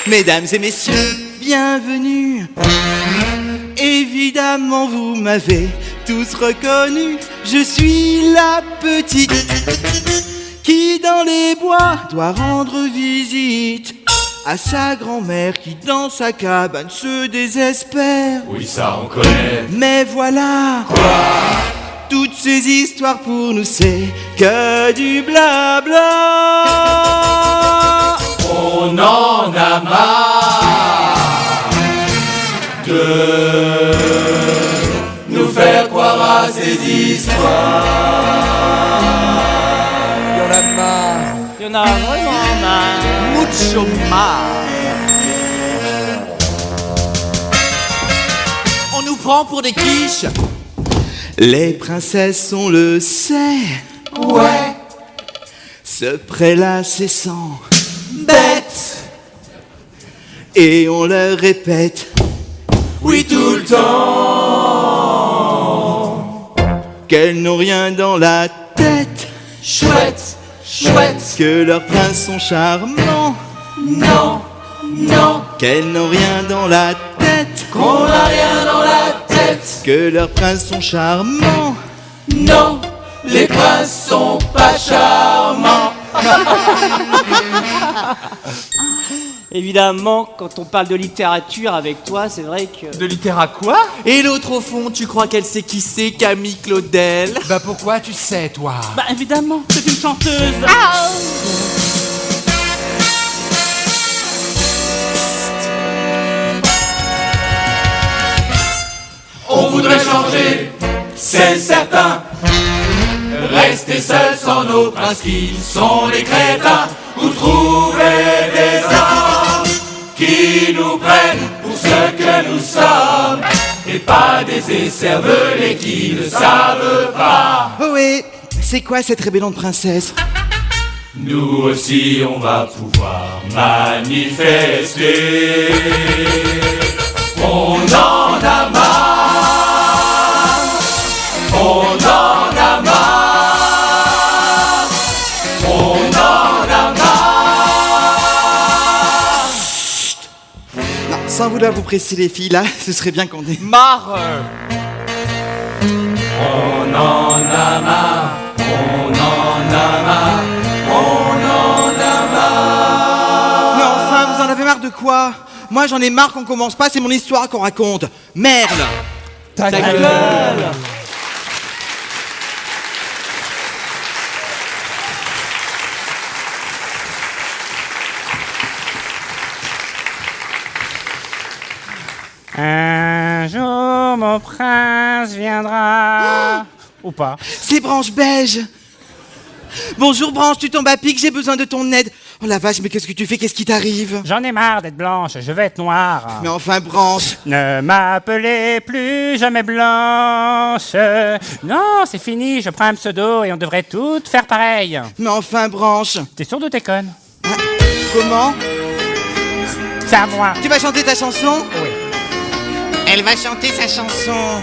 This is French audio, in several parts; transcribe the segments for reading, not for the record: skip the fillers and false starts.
Mesdames et messieurs, bienvenue. Évidemment vous m'avez tous reconnu. Je suis la petite qui dans les bois doit rendre visite à sa grand-mère qui dans sa cabane se désespère. Oui, ça on connaît. Mais voilà, Quoi? toutes ces histoires pour nous c'est que du blabla. On en a marre de nous faire croire à ces histoires. Y'en a marre. Y'en a vraiment marre. Mucho marre. On nous prend pour des quiches. Les princesses on le sait, Ouais. ce prélat c'est sans Bête. et on leur répète Oui, tout le temps. qu'elles n'ont rien dans la tête, Chouette. Chouette. que leurs princes sont charmants, Non. Non. qu'elles n'ont rien dans la tête, Qu'on n'a rien dans la tête. que leurs princes sont charmants. Non. Les princes sont pas charmants. Évidemment, quand on parle de littérature avec toi, c'est vrai que... De littéra quoi? Et l'autre au fond, tu crois qu'elle sait qui c'est, Camille Claudel? Bah pourquoi tu sais, toi? Bah évidemment, c'est une chanteuse. On voudrait changer, c'est certain. Rester seul sans nos princes qui sont des crétins. Ou trouver des hommes qui nous prennent pour ce que nous sommes. Et pas des écervelés qui ne savent pas. Oh oui, c'est quoi cette rébellion de princesse? Nous aussi on va pouvoir manifester. On en a marre. On en a marre. On en a marre. Non, sans vouloir vous presser les filles, là, ce serait bien qu'on ait... Marre. On en a marre. On en a marre. On en a marre. Mais enfin, vous en avez marre de quoi? Moi j'en ai marre qu'on commence pas, c'est mon histoire qu'on raconte. Merde! Ta gueule. Un jour mon prince viendra. Ou pas. C'est Branche Beige! Bonjour Branche, tu tombes à pic, j'ai besoin de ton aide. Oh la vache, mais qu'est-ce que tu fais? Qu'est-ce qui t'arrive? J'en ai marre d'être blanche, je veux être noire. Mais enfin Branche! Ne m'appelez plus jamais blanche. Non, c'est fini, je prends un pseudo et on devrait toutes faire pareil. Mais enfin Branche! T'es sourde ou t'es conne? Comment? C'est à moi. Tu vas chanter ta chanson? Oui. Elle va chanter sa chanson.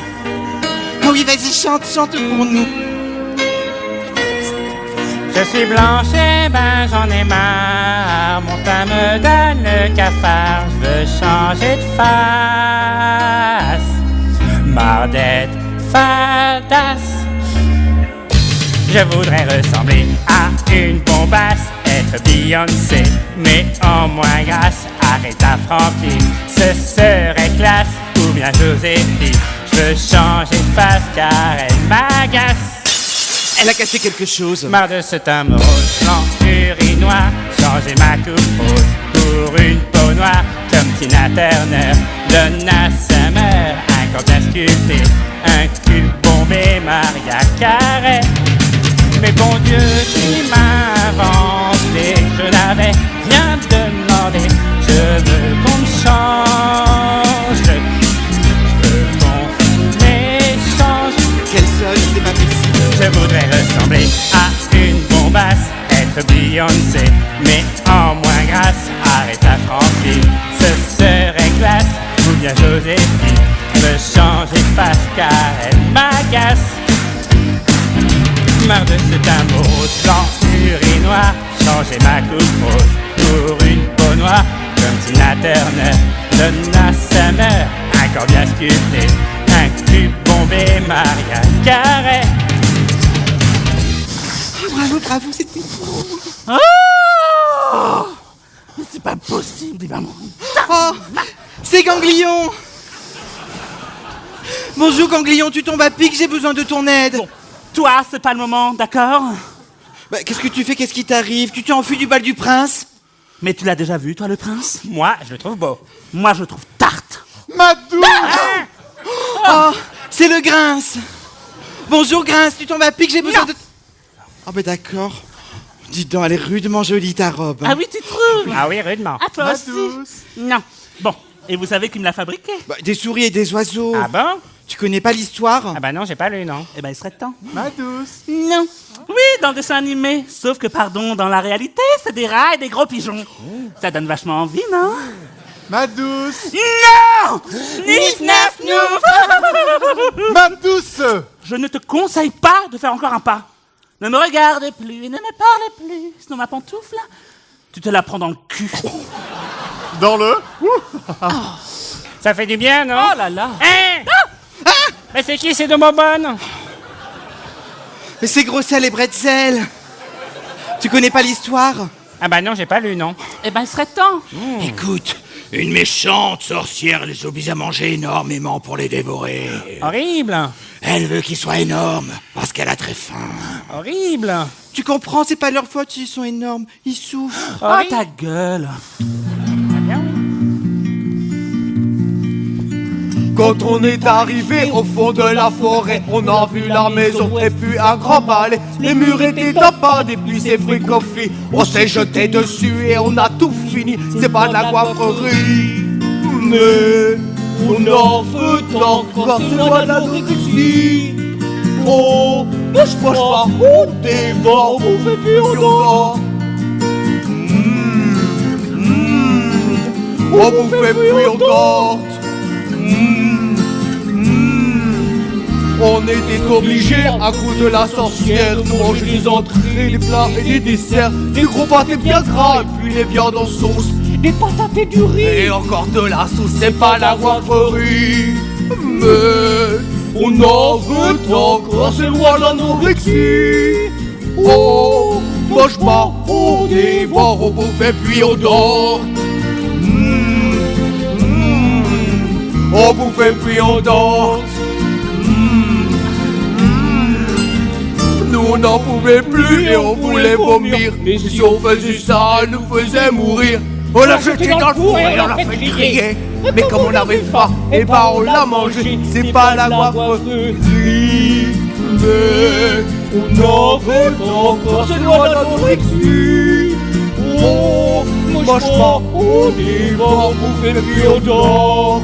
Oh oui, vas-y, chante pour nous. Je suis blanche et ben j'en ai marre. Mon teint me donne le cafard. Je veux changer de face. Marre d'être fadasse. Je voudrais ressembler à une bombasse. Être Beyoncé, mais en moins grasse. Aretha Franklin, ce serait classe. Ou bien Joséphine. Je veux changer de face car elle m'agace. Elle a cassé quelque chose. Marre de ce teint rose, blanc, urinoir. Changer ma coupe rose pour une peau noire. Comme Tina Turner, Donna Summer. Un corps à sculpter, un cul bombé, Maria Carey. Mais bon Dieu qui m'a inventé, je n'avais rien demandé. Je veux qu'on me change, je veux qu'on m'échange. Quelle seule, c'est pas possible. Je voudrais ressembler à une bombasse, être Beyoncé, mais en moins grasse. Aretha Franklin, ce serait classe. Ou bien Joséphine, me changer de face car elle m'agace. Marre de ce teint rose, blanc, urinoir. Changer ma coupe rose pour une peau noire. Comme Tina Turner Donna Summer, un corps bien sculpté, un cul bombé, Maria Carey. Bravo, bravo, c'était... C'est pas possible, il va mourir. Oh, c'est Ganglion. Bonjour Ganglion, tu tombes à pic, j'ai besoin de ton aide. Bon, toi, c'est pas le moment, d'accord? Bah, qu'est-ce que tu fais, qu'est-ce qui t'arrive? Tu t'es enfui du bal du prince? Mais tu l'as déjà vu, toi, le prince? Moi, je le trouve beau. Moi, je le trouve tarte. Madou! Oh, c'est le Grince. Bonjour Grince, tu tombes à pic, j'ai besoin de... Oh bah d'accord. Dis donc, elle est rudement jolie ta robe. Ah oui, tu trouves? Ah oui, rudement. Ah, toi aussi? Non. Bon, et vous savez qui me l'a fabriqué? Bah, des souris et des oiseaux. Ah bon? Tu connais pas l'histoire? Ah bah non, j'ai pas lu, non. Eh ben, il serait temps. Ma douce. Non. Oui, dans le dessin animé. Sauf que, pardon, dans la réalité, c'est des rats et des gros pigeons. Ça donne vachement envie, non? Ma douce. Non! Nif, naf, nouf! Ma douce. Je ne te conseille pas de faire encore un pas. Ne me regarde plus et ne me parle plus. Sinon ma pantoufle, tu te la prends dans le cul. Dans le... Ça fait du bien, non? Oh là là! Hein? Mais c'est qui ces deux bonbonnes? Mais c'est Grossel et Bretzel. Tu connais pas l'histoire? Ah bah non, j'ai pas lu, non. Eh ben, il serait temps. Écoute, une méchante sorcière les oblige à manger énormément pour les dévorer. Horrible. Elle veut qu'ils soient énormes parce qu'elle a très faim. Horrible. Tu comprends, c'est pas leur faute s'ils sont énormes. Ils souffrent. Oh, ta gueule. Quand on est arrivé au fond de la forêt, on a vu la maison et puis un grand palais. Les murs étaient tapés et puis c'est fruits confits. On s'est jeté dessus et on a tout fini. C'est pas de la coifferie, mais on en veut encore. C'est loin de la nourriture. Oh, bouge pas, on dévore, on fait puis on dort. On vous fait puis on dort. On était obligés, à cause de la sorcière, de manger les entrées, les plats et les desserts, des gros pâtés bien gras, et puis les viandes en sauce, des patates et du riz, et encore de la sauce, c'est pas la coifferie. Mais on en veut encore, c'est loin l'anorexie. Oh, mange pas, on dévore, on bouffe et puis on dort. On bouffe et puis on danse. Nous on n'en pouvait plus et on voulait vomir. Mais si on faisait ça, elle nous faisait mourir. On l'a jeté dans le four et on l'a fait crier. Mais comme on avait faim, et bah on l'a mangé. C'est pas la coifferie, mais on en veut encore. C'est loin de l'anorexie. Oh, mange pas, on dévore, on bouffe et puis on dort.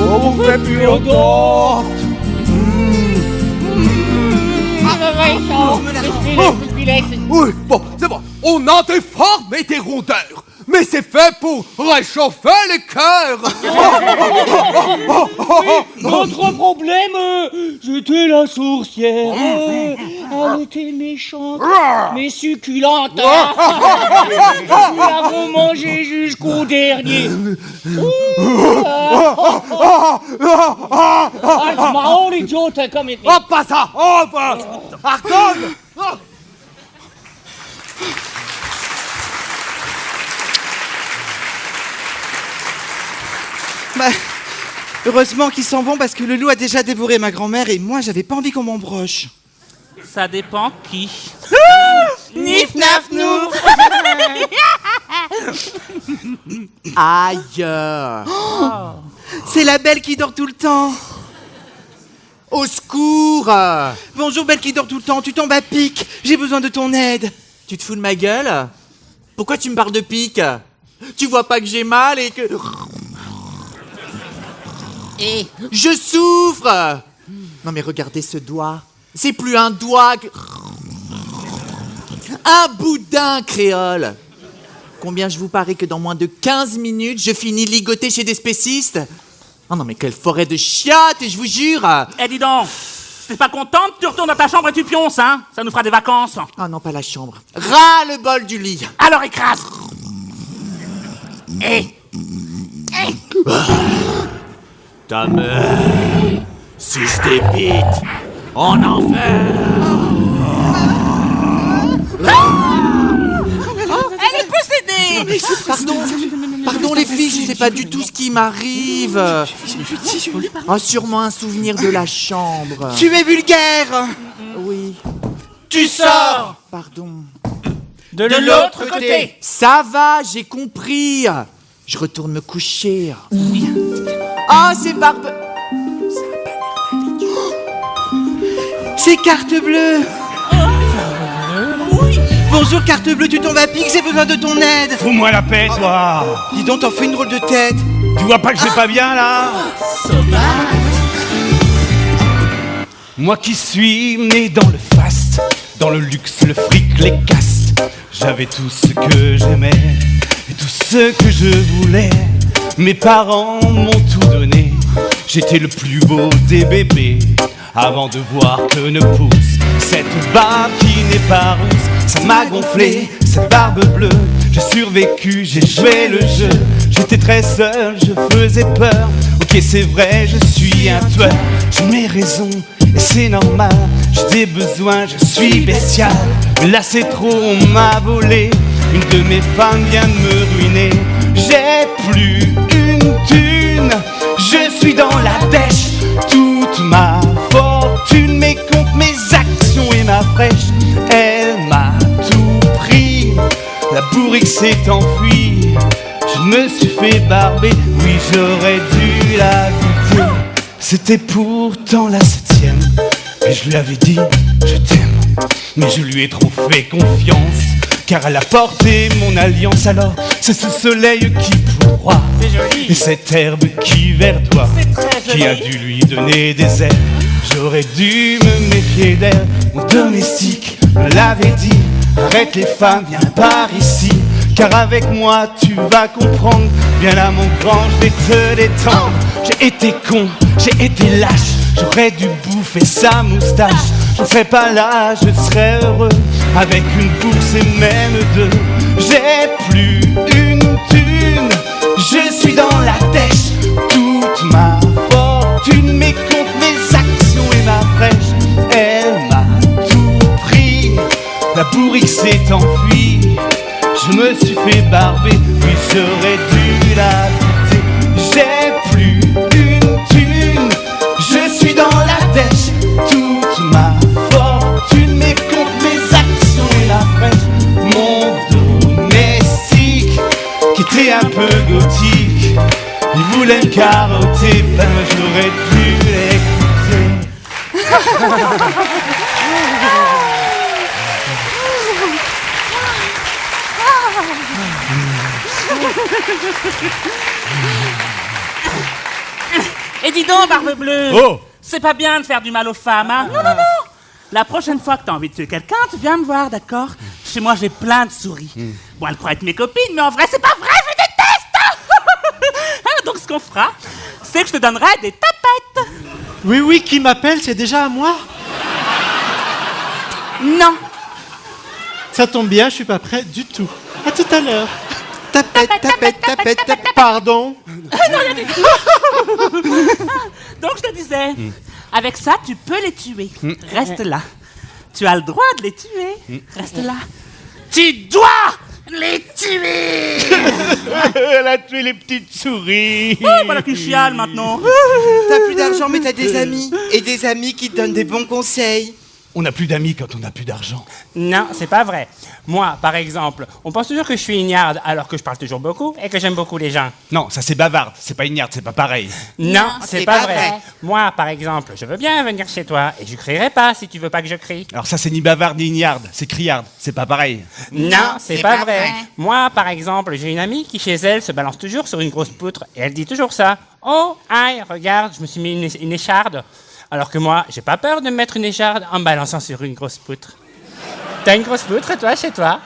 On vous fait plus autant. Oui, bon, c'est bon. On a des formes et des rondeurs, mais c'est fait pour réchauffer les cœurs. Notre problème, c'était la sorcière. Elle était méchante, mais succulente. Nous l'avons mangée jusqu'au dernier. C'est marrant, l'idiote, comme il est. Oh, pas ça. Oh, pas. Argonne. Bah, heureusement qu'ils s'en vont parce que le loup a déjà dévoré ma grand-mère et moi j'avais pas envie qu'on m'embroche. Ça dépend qui. Nif naf nouf. Aïe. C'est la belle qui dort tout le temps. Au secours. Bonjour belle qui dort tout le temps, tu tombes à pic, j'ai besoin de ton aide. Tu te fous de ma gueule? Pourquoi tu me parles de pique? Tu vois pas que j'ai mal et que... Et je souffre. Non mais regardez ce doigt. C'est plus un doigt que... Un boudin créole. Combien je vous parie que dans moins de 15 minutes, je finis ligoté chez des spécistes? Oh non mais quelle forêt de chiottes, et je vous jure. Eh dis donc, Si t'es pas contente, tu retournes dans ta chambre et tu pionces, hein. Ça nous fera des vacances. Ah non, pas la chambre. Ras le bol du lit. Alors écrase. Ta mère, si je t'épite, en enfer. Elle est possédée. Pardon les filles, je sais pas du tout ce qui m'arrive. Oh, sûrement un souvenir de la chambre. Tu es vulgaire. Oui. Tu sors Pardon. de l'autre côté. Ça va, j'ai compris. Je retourne me coucher. Ah, c'est Barbe. C'est Carte Bleue. Bonjour Carte Bleue, tu tombes à pic, j'ai besoin de ton aide. Fous-moi la paix, toi. Dis donc, t'en fais une drôle de tête. Tu vois pas que je vais pas bien, là? Moi qui suis né dans le faste, dans le luxe, le fric, les castes, j'avais tout ce que j'aimais et tout ce que je voulais. Mes parents m'ont tout donné, j'étais le plus beau des bébés, avant de voir que ne pousse cette barbe qui n'est pas rousse. Ça m'a gonflé, cette barbe bleue. J'ai survécu, j'ai joué le jeu. J'étais très seul, je faisais peur. Ok, c'est vrai, je suis un tueur. J'ai mes raisons, et c'est normal. J'ai des besoins, je suis bestial. Mais là c'est trop, on m'a volé. Une de mes femmes vient de me ruiner. J'ai plus une thune, je suis dans la dèche. Toute ma fortune, mes comptes, mes actions et ma fraîche. Elle m'a tout pris, la bourrique s'est enfuie. Je me suis fait barber, oui j'aurais dû la goûter. C'était pourtant la 7e, et je lui avais dit je t'aime. Mais je lui ai trop fait confiance, car elle a porté mon alliance. Alors c'est ce soleil qui pourroie, C'est joli. et cette herbe qui verdoie, C'est très qui a joli. dû lui donner des ailes. J'aurais dû me méfier d'elle. Mon domestique me l'avait dit, arrête les femmes, viens par ici, car avec moi tu vas comprendre. Viens là mon grand, je vais te détendre. J'ai été con, j'ai été lâche, j'aurais dû bouffer sa moustache. Je ne serais pas là, je serais heureux, avec une bourse et même deux. J'ai plus une thune, je suis dans la dèche. Toute ma fortune, mes comptes, mes actions et ma fraîche. Elle m'a tout pris, la bourrique s'est enfuie. Je me suis fait barber, oui j'aurais dû la goûter. J'ai plus une thune, je suis dans la dèche. Toute ma fortune, mes comptes, mes actions et la fraîche. Mon domestique, qui était un peu gothique, il voulait me carotter, ben j'aurais dû l'écouter. Et dis donc, Barbe Bleue. Oh! C'est pas bien de faire du mal aux femmes, hein. Non, non, non. La prochaine fois que t'as envie de tuer quelqu'un, tu viens me voir, d'accord? Chez moi, j'ai plein de souris. Bon, elles pourraient être mes copines, mais en vrai, c'est pas vrai, je les déteste. Ah, donc, ce qu'on fera, c'est que je te donnerai des tapettes. Oui, qui m'appelle, c'est déjà à moi. Non. Ça tombe bien, je suis pas prêt du tout. À tout à l'heure. Tapette, tapette, tapette, tapette. Pardon. Donc, je te disais, avec ça, tu peux les tuer. Reste là. Tu as le droit de les tuer. Reste là. Tu dois les tuer. Elle a tué les petites souris. Oh, voilà qui chiale maintenant. T'as plus d'argent, mais t'as des amis. Et des amis qui te donnent des bons conseils. On n'a plus d'amis quand on n'a plus d'argent. Non, c'est pas vrai. Moi, par exemple, on pense toujours que je suis ignarde alors que je parle toujours beaucoup et que j'aime beaucoup les gens. Non, ça c'est bavarde, c'est pas ignarde, c'est pas pareil. Non, c'est c'est pas pas vrai. vrai. Moi, par exemple, je veux bien venir chez toi et je crierai pas si tu veux pas que je crie. Alors ça c'est ni bavarde ni ignarde, c'est criarde, c'est pas pareil. Non, c'est pas vrai. Moi, par exemple, j'ai une amie qui chez elle se balance toujours sur une grosse poutre et elle dit toujours ça. Oh, aïe, regarde, je me suis mis une écharde. Alors que moi, j'ai pas peur de me mettre une écharde en me balançant sur une grosse poutre. T'as une grosse poutre, toi, chez toi?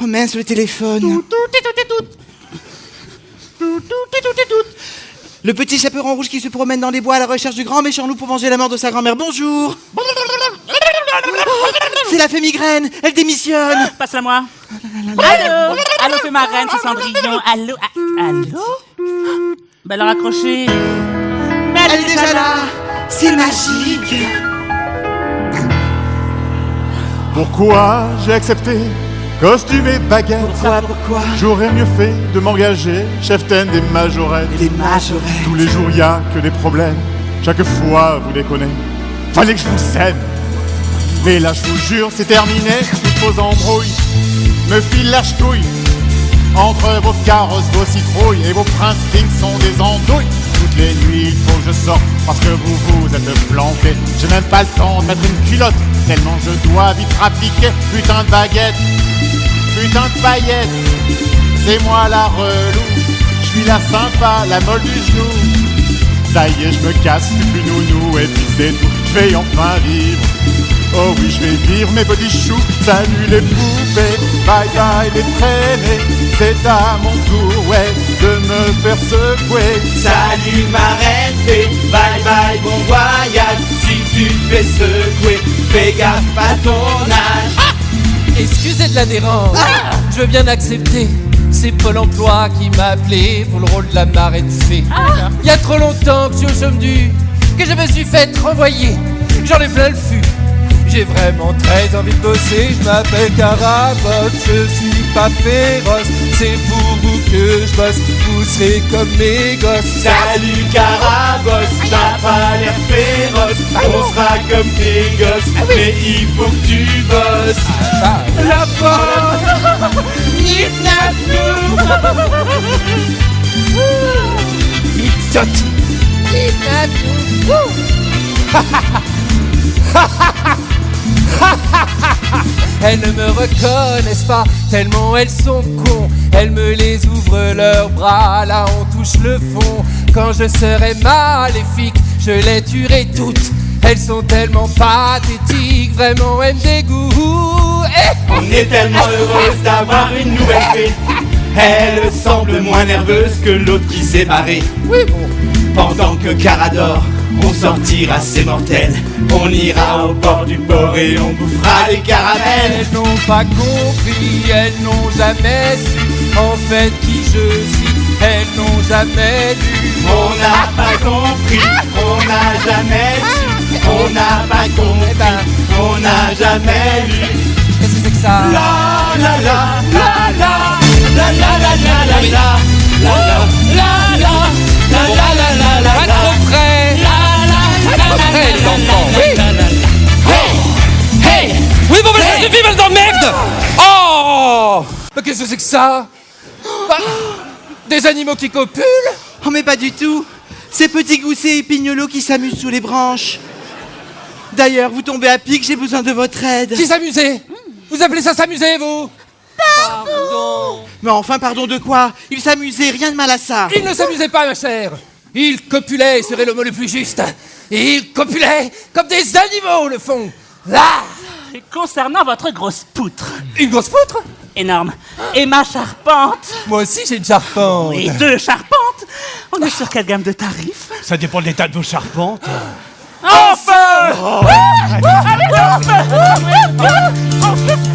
Oh mince, le téléphone. Le petit chaperon rouge qui se promène dans les bois à la recherche du grand méchant loup pour venger la mort de sa grand-mère. Bonjour. C'est la fée migraine, elle démissionne. Passe-la moi. Allô? Allô, fée marraine, c'est Cendrillon. Allô? Allô? Ben alors accrochez. Mais Elle est déjà là. C'est magique. Pourquoi j'ai accepté costume et baguette? Pourquoi? J'aurais mieux fait de m'engager chef ten des majorettes. Des majorettes. Tous les jours y a que des problèmes. Chaque fois vous déconnez. Fallait que je vous cède. Mais là je vous jure c'est terminé. Toutes vos embrouilles me filent la ch'touille. Entre vos carrosses, vos citrouilles et vos princes kings sont des andouilles. Toutes les nuits il faut que je sorte parce que vous êtes planqués. J'ai même pas le temps de mettre une culotte tellement je dois vite rappliquer. Putain de baguette, putain de paillettes, c'est moi la relou. Je suis la sympa, la molle du genou. Ça y est je me casse, je suis plus nounou et puis c'est tout. Je vais enfin vivre. Oh oui, je vais vivre mes petits choux. Salut les poupées, bye bye les traînées. C'est à mon tour, ouais, de me faire secouer. Salut ma reine fée, bye bye bon voyage. Si tu te fais secouer, fais gaffe à ton âge. Excusez de la dérange, je veux bien accepter. C'est Pôle emploi qui m'a appelé pour le rôle de la marraine fée. Il y a trop longtemps que je suis au chôme du, que je me suis fait renvoyer. J'en ai plein le fût. J'ai vraiment très envie de bosser, je m'appelle Carabosse, je suis pas féroce, c'est pour vous que je bosse, vous serez comme mes gosses. Salut Carabosse, t'as pas l'air féroce, on sera comme tes gosses, mais il faut que tu bosses. La porte, kidnappe-nous. Idiote. Elles ne me reconnaissent pas, tellement elles sont cons. Elles me les ouvrent leurs bras, là on touche le fond. Quand je serai maléfique, je les tuerai toutes. Elles sont tellement pathétiques, vraiment elles me dégoûtent. On est tellement heureuse d'avoir une nouvelle fée. Elle semble moins nerveuse que l'autre qui s'est barré. Oui, bon. Pendant que Carador, on sortira ses mortels. On ira au bord du port et on bouffera les caramels. Elles n'ont pas compris, elles n'ont jamais su en fait qui je suis. Elles n'ont jamais lu. On n'a pas compris, on n'a jamais su. On n'a pas compris, on n'a jamais lu. Qu'est-ce que c'est que ça? La la la la la la la la la la la la la la. Pas trop près. Pas près les enfants, oui. Hey. Oui bon ben ça suffit belle de merde. Oh. Mais qu'est-ce que c'est que ça? Des animaux qui copulent? Oh mais pas du tout. Ces petits goussets et pignolos qui s'amusent sous les branches. D'ailleurs, vous tombez à pic, j'ai besoin de votre aide. Qui s'amusait? Vous appelez ça s'amuser, vous? Pardon. Mais enfin, pardon de quoi? Il s'amusait, rien de mal à ça. Il ne s'amusait pas, ma chère. Il copulait, serait le mot le plus juste. Et il copulait comme des animaux le font. Là. Et concernant votre grosse poutre. Une grosse poutre? Énorme. Et ma charpente. Moi aussi j'ai une charpente. Et 2 charpentes. On est sur quelle gamme de tarifs? Ça dépend de l'état de vos charpentes. Enfin! Allez,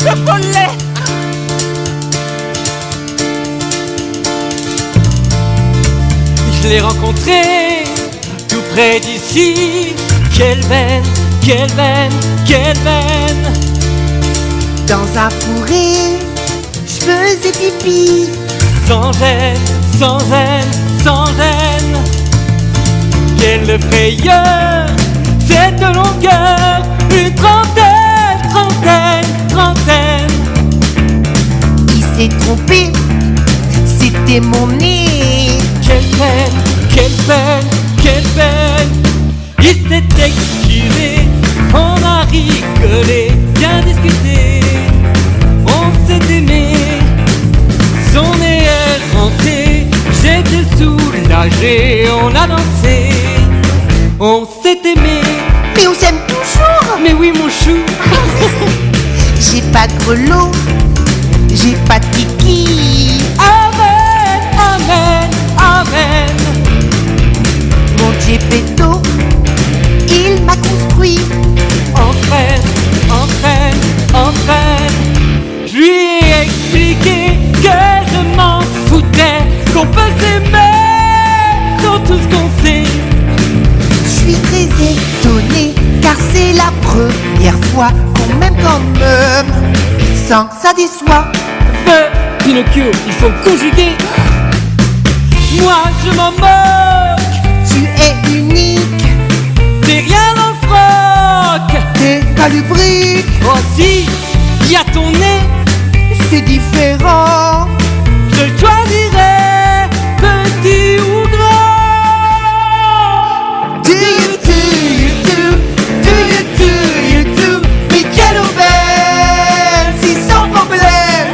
le follet! Je l'ai rencontré tout près d'ici. Quelle veine, quelle veine, quelle veine. Dans un fourré, je faisais pipi. Sans gêne, sans gêne, sans gêne. Quelle frayeur, cette longueur. Une trentaine, trentaine, trentaine. Il s'est trompé, c'était mon nez. Quelle peine, quelle peine, quelle peine. Il s'est excusé, on a rigolé, bien discuté. On s'est aimé, son nez est rentré. J'étais soulagé, on a dansé. On s'est aimé. Mais on s'aime toujours. Mais oui mon chou. J'ai pas de grelot, j'ai pas de kiki. Amen, amen, première fois qu'on m'aime quand même, sans que ça déçoit. Pinocchio, il faut conjuguer. Moi je m'en moque. Tu es unique, T'es rien dans le froc. t'es pas lubrique, Oh si, y a ton nez. c'est différent. Je choisirai petit ou grand. Do you do, mais quelle aubaine, si sans problème.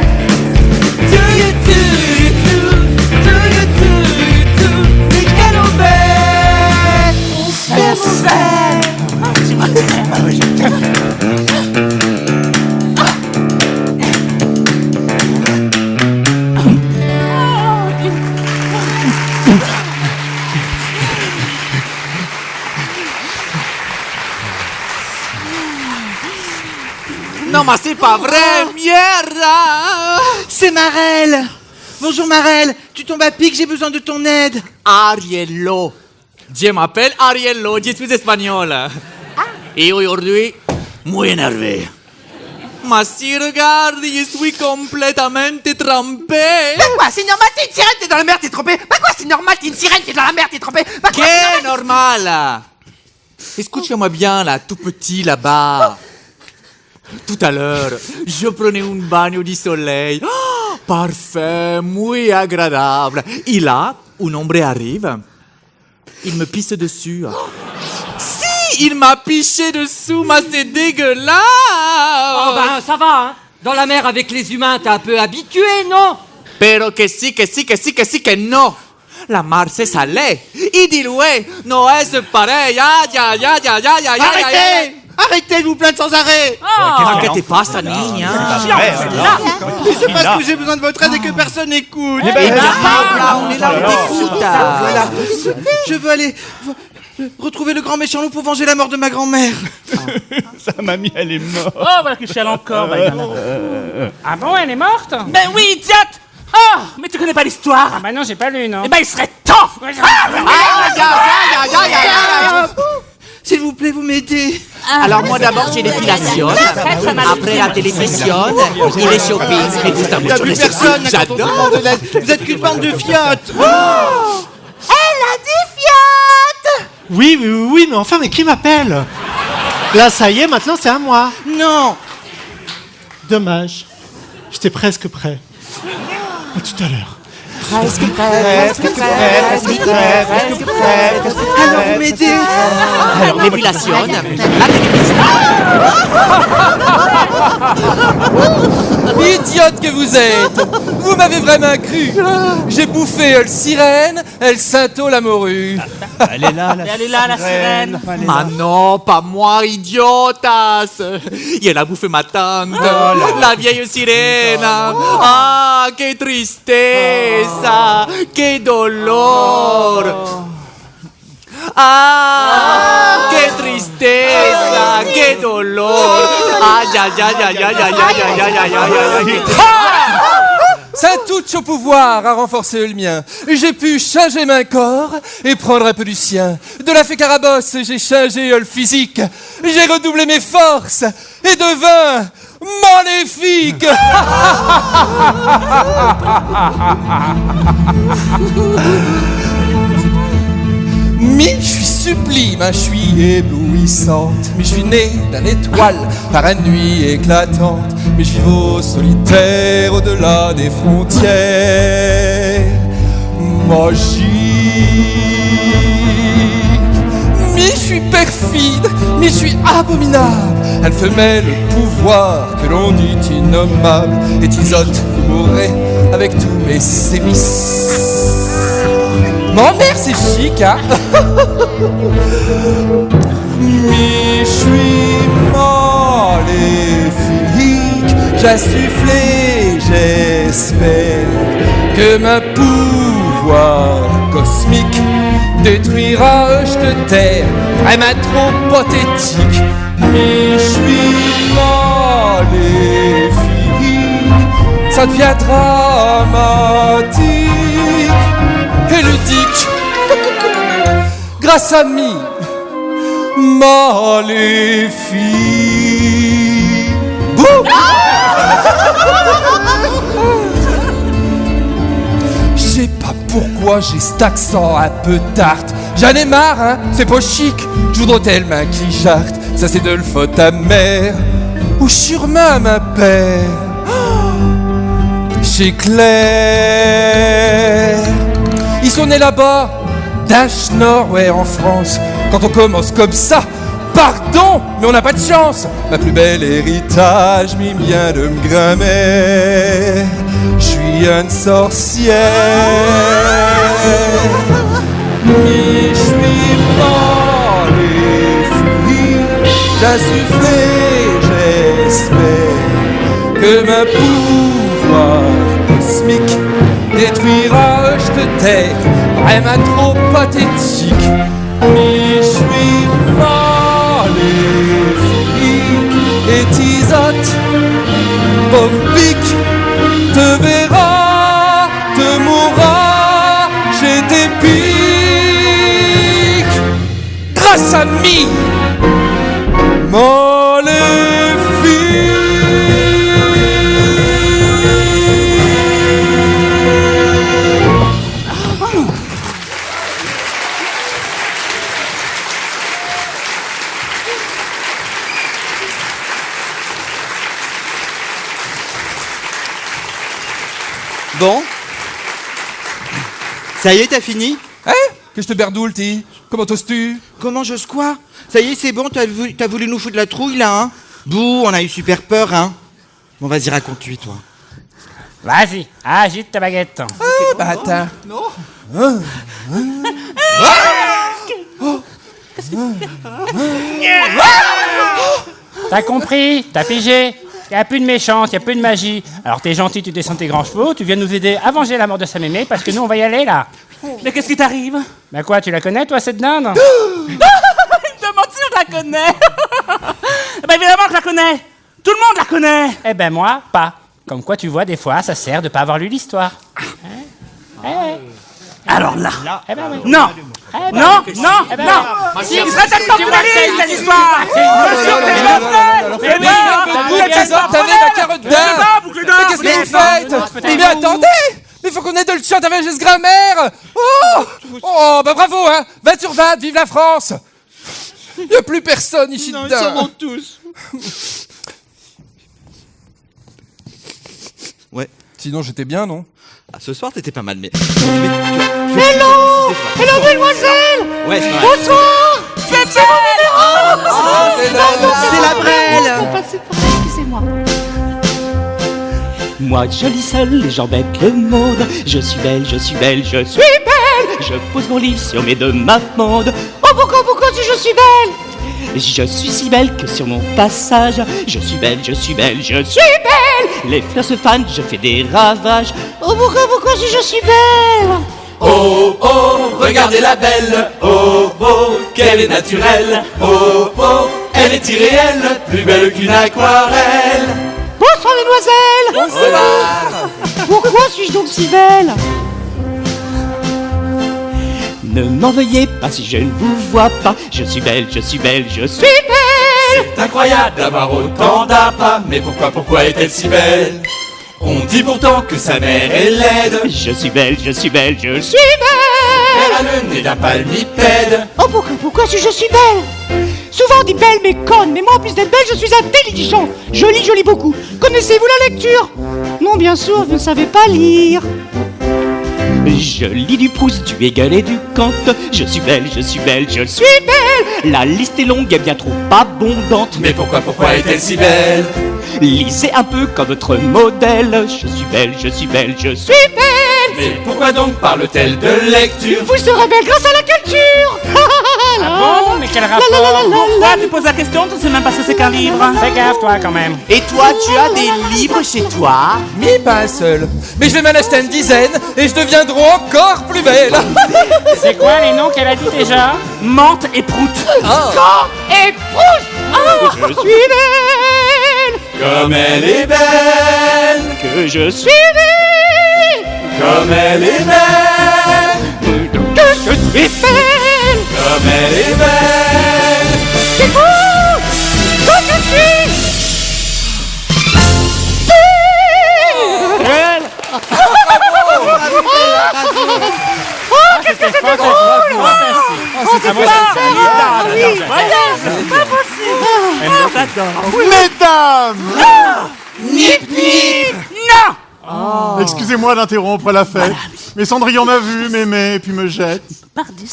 Do you do, mais quelle aubaine, c'est mon Non, mais c'est pas vrai, mierda! C'est Marel. Bonjour Marel, tu tombes à pic, j'ai besoin de ton aide. Ariello. Je m'appelle Ariello, je suis espagnol. Et aujourd'hui, muy énervé. Mais si, regarde, je suis complètement trempé. Bah quoi, c'est normal, t'es une sirène, t'es dans la mer, t'es trompé. Bah quoi, c'est normal, t'es une sirène, t'es dans la mer, t'es trompé. Bah quoi, Qu'est normal? Écoute-moi bien, là, tout petit, là-bas. Tout à l'heure, je prenais un bagno du soleil. Oh, parfait, muy agradable. Et là, un hombre arrive. Il me pisse dessus. Si, il m'a piché dessous, mais c'est dégueulasse. Oh ben ça va, hein. Dans la mer avec les humains, t'es un peu habitué, non? Pero que sí, que no. La mar c'est salé. Y dilué, no es pareil. Ay, ay, ay, ay, ay, ay, Arrêtez, arrêtez de vous plaindre sans arrêt. ¿Qué te pasa, niña? Mais c'est parce que j'ai besoin de votre aide et que personne n'écoute. Eh ben, habla, on est là, on t'écoute. Voilà, je veux aller retrouver le grand méchant loup pour venger la mort de ma grand-mère. Sa mamie, elle est morte. Oh, voilà que je chiale encore. Ah bon, elle est morte? Ben oui, idiote. Oh, mais tu connais pas l'histoire. Ah bah non, j'ai pas lu, non. Eh ben, il serait temps. S'il vous plaît, vous m'aidez. Alors moi d'abord j'ai l'épilation, après la télévision, il est shopping, et tout ça. Il n'y a plus personne quand on demande de l'aide. Vous êtes qu'une bande de fiottes. Elle a des fiottes. Oui, mais enfin, mais qui m'appelle? Là, ça y est, maintenant c'est à moi. Non. Dommage. J'étais presque prêt. À tout à l'heure. Alors vous m'aidez. Alors l'épilation, la télévision. Idiote que vous êtes! Vous m'avez vraiment cru! J'ai bouffé elle sirène, elle Sainto la morue. Elle est là, la sirène. Mais non, pas moi, idiotas! Il a bouffé ma tante, la vieille sirène! Ah, que tristeza! Que dolor! Ah, que tristeza! Que dolor! Ay, ay, ay, ay, ay, ay, ay, ay, ay, ay, ay, ay. Saint-Touch au pouvoir a renforcé le mien. J'ai pu changer mon corps et prendre un peu du sien. De la fée Carabosse, j'ai changé le physique. J'ai redoublé mes forces et devint maléfique. Mais je suis sublime, je suis éblouissante. Mais je suis né d'une étoile par une nuit éclatante. Mais je vis au solitaire au-delà des frontières magiques. Mais je suis perfide, mais je suis abominable. Elle femelle le pouvoir que l'on dit innommable. Et Tizotte, vous mourrez avec tous mes sévices. Mon mère c'est chic, hein. Mais je suis maléfique. J'insuffle, j'espère que mon pouvoir cosmique détruira je te terre. Vraiment trop pathétique. Mais je suis maléfique. Ça devient dramatique et ludique. Grâce à mi, Maléfique. Bouh. Je sais pas pourquoi j'ai cet accent un peu tarte. J'en ai marre, hein, c'est pas chic. Je voudrais tellement qu'il jarte. Ça c'est de le faute à mère ou sûrement ma père. Chez Claire. Ils sont nés là-bas, d'Ache Nord, ouais, en France. Quand on commence comme ça, pardon, mais on n'a pas de chance. Ma plus belle héritage m'y vient de me grammer. Je suis une sorcière. Mais je suis maléfique. J'insuffle, j'espère que ma pouvoir cosmique détruira je te terre, vraiment trop pathétique. Mais je suis maléfique et tisote, pauvre pic, te verra, te mourra, j'ai tes pics. Grâce à mi, maléfique. Bon. Ça y est, t'as fini? Hein? Que je te berdoule, ti? Comment t'oses-tu? Comment j'ose quoi? Ça y est, c'est bon, t'as voulu nous foutre la trouille, là, hein? Bouh, on a eu super peur, hein? Bon, vas-y, raconte-lui, toi. Vas-y, agite ta baguette. Ah, bah attends. Non. T'as compris? T'as pigé? Y'a plus de méchance, y'a plus de magie. Alors t'es gentil, tu descends tes grands chevaux, tu viens nous aider à venger la mort de sa mémé, parce que nous on va y aller là. Mais qu'est-ce qui t'arrive? Bah quoi, tu la connais toi cette dinde? Il me demande si je la connais. Bah évidemment que je la connais. Tout le monde la connaît. Eh ben moi, pas. Comme quoi tu vois, des fois ça sert de pas avoir lu l'histoire. Alors là. Eh ben oui. Non. Eh ben, Non, oui. non, Eh ben, non. oui. Si, il serait temps que tu la lises, cette histoire. Bien sûr que je la fais. Mais T'avais la carotte d'Inde. Mais qu'est-ce que vous faites? Mais attendez! Mais faut qu'on ait de le chant avec ce grammaire. Oh, bah bravo, hein. 20 sur 20, vive la France. Y'a plus personne ici dedans. Ils s'en vont tous. Ouais. Sinon j'étais bien, non? Ah, ce soir, t'étais pas mal, mais... Hello, mademoiselle. Ouais, c'est vrai. Bonsoir. C'est C'est la Brelle. Excusez-moi. Moi jolie seule, les gens bêtes le monde. Je suis belle, je suis belle, je suis belle. Je pose mon livre sur mes deux mappendes. Oh pourquoi si je suis belle? Je suis si belle que sur mon passage. Je suis belle, je suis belle, je suis belle. Les fleurs se fanent, je fais des ravages. Oh pourquoi si je suis belle? Oh oh, regardez la belle. Oh oh, qu'elle est naturelle. Oh oh, elle est irréelle, plus belle qu'une aquarelle. Bonsoir mesdemoiselles. Bonsoir. Pourquoi suis-je donc si belle? Ne m'en veuillez pas si je ne vous vois pas. Je suis belle, je suis belle, je suis belle. C'est incroyable d'avoir autant d'appâts, mais pourquoi est-elle si belle? On dit pourtant que sa mère est laide. Je suis belle, je suis belle, je suis Elle a le nez d'un palmipède. Oh pourquoi si je suis belle? Souvent on dit belle mais conne, mais moi en plus d'être belle je suis intelligente. Je lis beaucoup. Connaissez-vous la lecture? Non bien sûr, vous ne savez pas lire. Je lis du Proust, du Hegel et du Kant. Je suis belle, je suis belle, je suis belle. La liste est longue et bien trop abondante. Mais pourquoi est-elle si belle? Lisez un peu comme votre modèle. Je suis belle, je suis belle, je suis belle. Mais pourquoi donc parle-t-elle de lecture? Vous serez belle grâce à la culture. Ah bon? Mais quel rapport? Pourquoi tu poses la question? Tu sais même pas ce que c'est qu'un livre. Fais gaffe toi quand même. Et toi, tu as des livres chez toi? Mais pas un seul. Mais je vais m'en acheter une dizaine et je deviendrai encore plus belle. C'est quoi les noms qu'elle a dit déjà? Menthe et prout. Quand et pousse. Je suis belle, Comme elle est belle, que je suis comme elle est belle, belle, que je suis belle. comme elle est belle, Mesdames! Nip nip! Non! Excusez-moi d'interrompre la fête, mais Cendrillon m'a vu, m'aimait, puis me jette.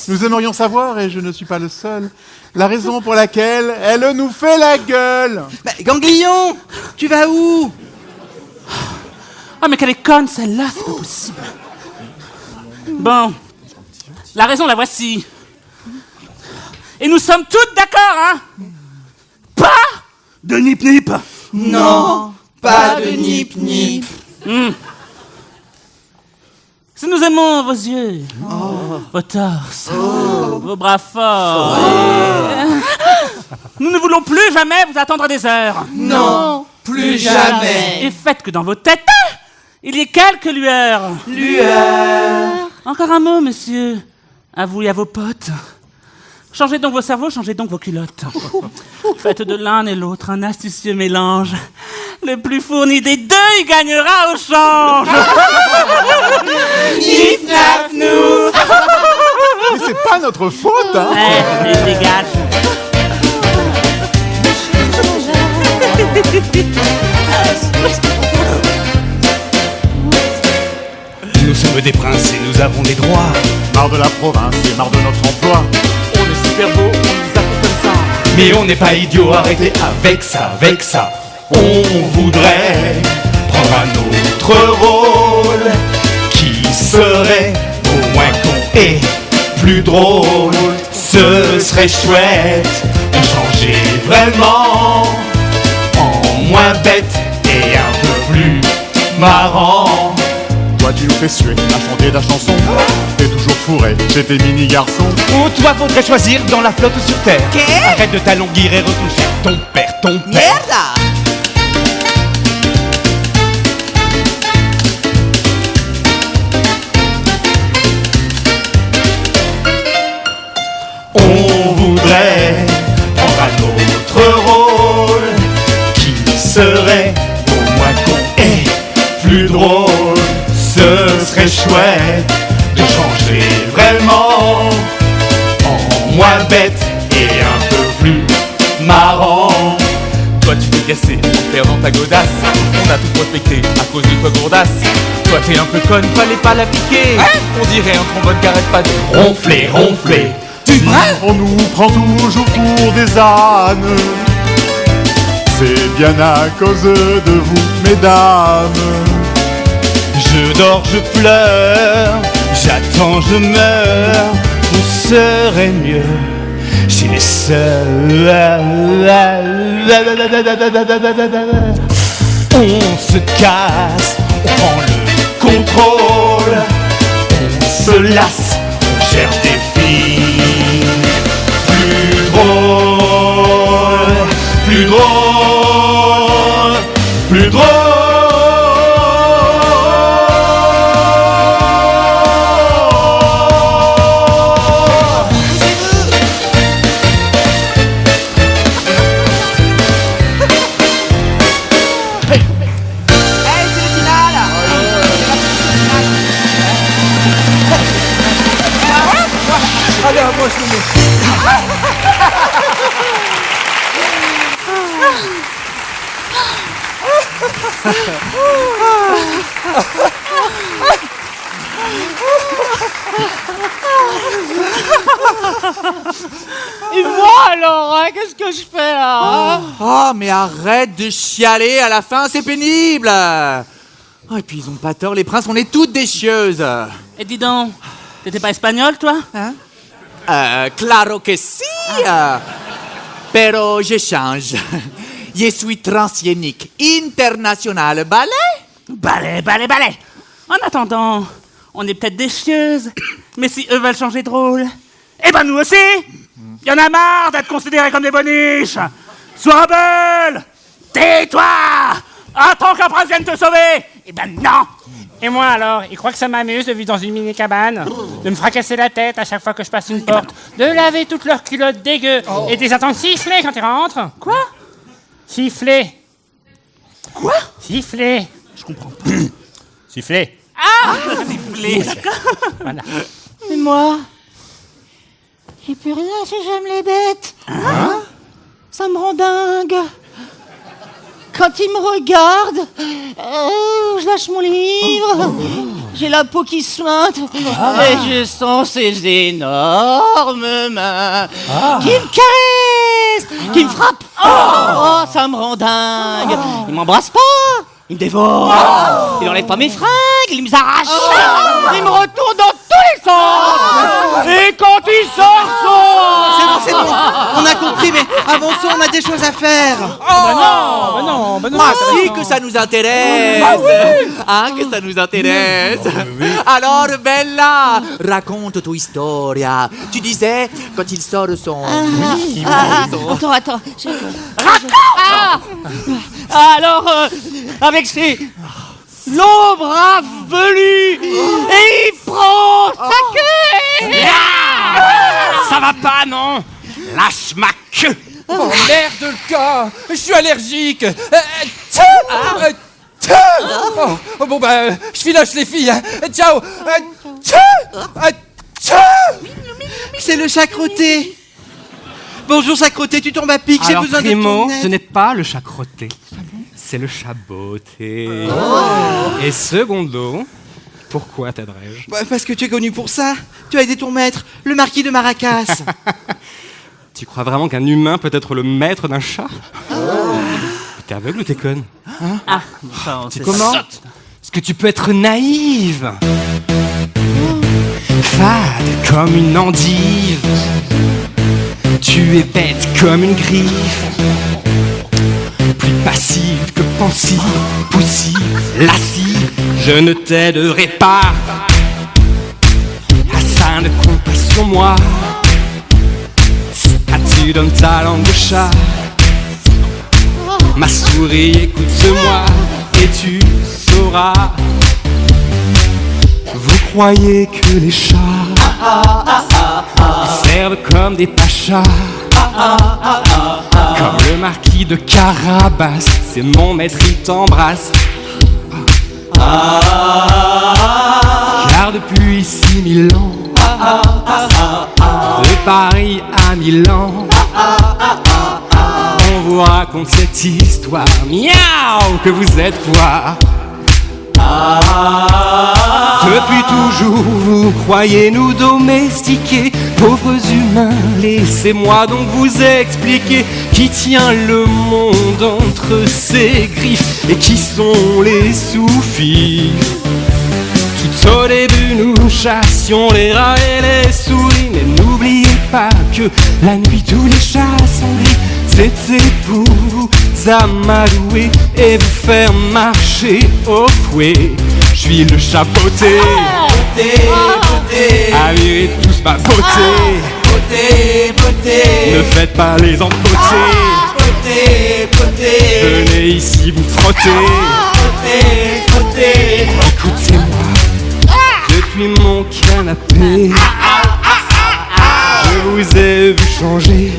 Nous aimerions savoir, et je ne suis pas le seul, la raison pour laquelle elle nous fait la gueule. Ganglion, tu vas où? Ah, mais qu'elle est conne, celle-là, c'est pas possible. Bon, la raison, la voici. Et nous sommes toutes d'accord, hein? Pas de nip-nip. Non, pas de nip-nip. Si nous aimons vos yeux, vos torses, vos bras forts, nous ne voulons plus jamais vous attendre des heures. Non, plus jamais. Et faites que dans vos têtes, il y ait quelques lueurs. Lueurs. Encore un mot, monsieur. À vous et à vos potes. Changez donc vos cerveaux, changez donc vos culottes. Faites de l'un et l'autre un astucieux mélange. Le plus fourni des deux, il gagnera au change. Nif naf nous. Mais c'est pas notre faute, hein? Ouais, dégage. Nous sommes des princes et nous avons des droits. Marre de la province et marre de notre emploi. On est super beau, on nous a fait comme ça. Mais on n'est pas idiot, arrêtez avec ça, avec ça. On voudrait prendre un autre rôle qui serait au moins con et plus drôle. Ce serait chouette de changer vraiment en moins bête et un peu plus marrant. Toi tu nous fais suer à chanter ta chanson. T'es toujours fourré chez tes mini-garçons. Ou toi faudrait choisir dans la flotte sur terre. Arrête de t'alonguir et retourne chez ton père, ton père. Merde. On voudrait prendre un autre rôle qui serait au moins con et plus drôle. Ce serait chouette de changer vraiment en moins bête et un peu plus marrant. Toi tu t'es cassé en perdant ta godasse. On a tout prospecté à cause de toi gourdasse. Toi t'es un peu conne, fallait pas l'appliquer. On dirait un trombone qui arrête pas de ronfler, ronfler. On nous prend toujours pour des ânes. C'est bien à cause de vous, mesdames. Je dors, je pleure, j'attends, je meurs. On serait mieux chez les seuls. On se casse, on prend le contrôle. On se lasse, on cherche des filles plus drôles, plus drôles, plus drôles. Et moi alors, hein, qu'est-ce que je fais là, hein? Oh, mais arrête de chialer, à la fin c'est pénible. Oh, et puis ils ont pas tort, les princes, on est toutes des chieuses. Et dis donc, t'étais pas espagnol, toi? Hein? Claro que si. Pero je change. Je suis transienique, international, ballet. Balai, balai, balai. En attendant, on est peut-être des chieuses, mais si eux veulent changer de rôle, eh ben nous aussi. Y'en a marre d'être considérés comme des boniches. Sois rebelle. Tais-toi. Attends qu'un prince vienne te sauver. Eh ben non. Et moi alors, il croit que ça m'amuse de vivre dans une mini-cabane, de me fracasser la tête à chaque fois que je passe une porte, de laver toutes leurs culottes dégueu et de les entendre siffler quand ils rentrent. Quoi? Siffler. Quoi? Siffler. Je comprends pas. Siffler. Ah, siffler. Voilà. Et moi, j'ai plus rien si j'aime les bêtes. Hein? Ça me rend dingue. Quand il me regarde, je lâche mon livre. J'ai la peau qui suinte et je sens ses énormes mains qui me caressent, qui me frappent. Oh, ça me rend dingue. Il m'embrasse pas, il me dévore. Il enlève pas mes fringues, il me arrache. Il me retourne dans tous les sens. Et quand il sort C'est bon, on a compris, mais avançons, on a des choses à faire. non. Ah si, que ça nous intéresse. Hein, que ça nous intéresse. Alors, Bella, raconte ton historia. Tu disais, quand il sort son... Attends. Alors, avec ses longs bras velus, et il prend sa queue. Ça va pas, non? Lâche ma queue! Oh merde le cas. Je suis allergique. Oh, bon bah, je filoche les filles. Hein. Ciao. C'est le chat crotté. Bonjour chat crotté, tu tombes à pic, j'ai Alors, besoin Primo, de ton aide. ce n'est pas le chat crotté. C'est le chat beauté. Et secondo, pourquoi t'aiderais-je? Bah, parce que tu es connu pour ça. Tu as aidé ton maître, le marquis de Maracas. Tu crois vraiment qu'un humain peut être le maître d'un chat? T'es aveugle ou t'es conne? C'est Comment? Est-ce que tu peux être naïve? Fade comme une endive. Tu es bête comme une griffe. Plus passive que pensive, poussive, lascive. Je ne t'aiderai pas. À ça ne compte pas sur moi. Ah, tu donnes ta langue de chat. Ma souris, écoute-moi et tu sauras. Vous croyez que les chats servent comme des pachas, comme le marquis de Carabas. C'est mon maître, il t'embrasse. Car depuis 6000 ans, de Paris à Milan, on vous raconte cette histoire. Miaou, que vous êtes quoi? Depuis toujours, vous croyez nous domestiquer, pauvres humains. Laissez-moi donc vous expliquer qui tient le monde entre ses griffes et qui sont les sous-fifs. Tout au début, nous chassions les rats et les souris, mais n'oubliez pas que la nuit, tous les chats sont gris. C'était pour vous amadouer et vous faire marcher au fouet. Je suis le chat beauté, allez tous ma beauté. Ne faites pas les empotés. Venez ici vous frotter. Écoutez-moi, depuis mon canapé, je vous ai vu changer,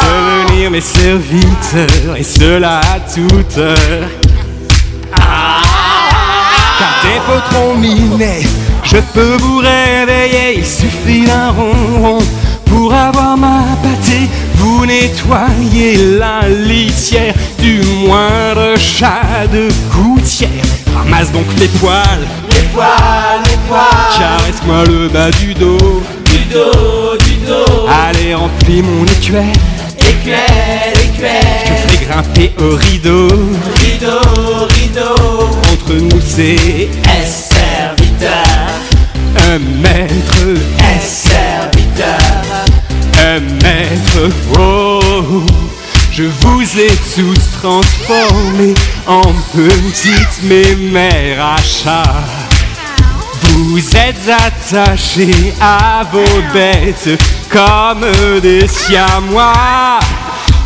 devenir mes serviteurs, et cela à toute heure. Car des potrons minés, je peux vous réveiller. Il suffit d'un ronron pour avoir ma pâtée. Vous nettoyez la litière du moindre chat de gouttière. Ramasse donc les poils, caresse-moi le bas du dos, allez remplis mon écuelle, je te fais grimper au rideau. Entre nous c'est serviteur, un maître, serviteur. un maître. Oh, je vous ai tous transformés en petites mémères à chat. Vous êtes attachés à vos bêtes comme des siamois.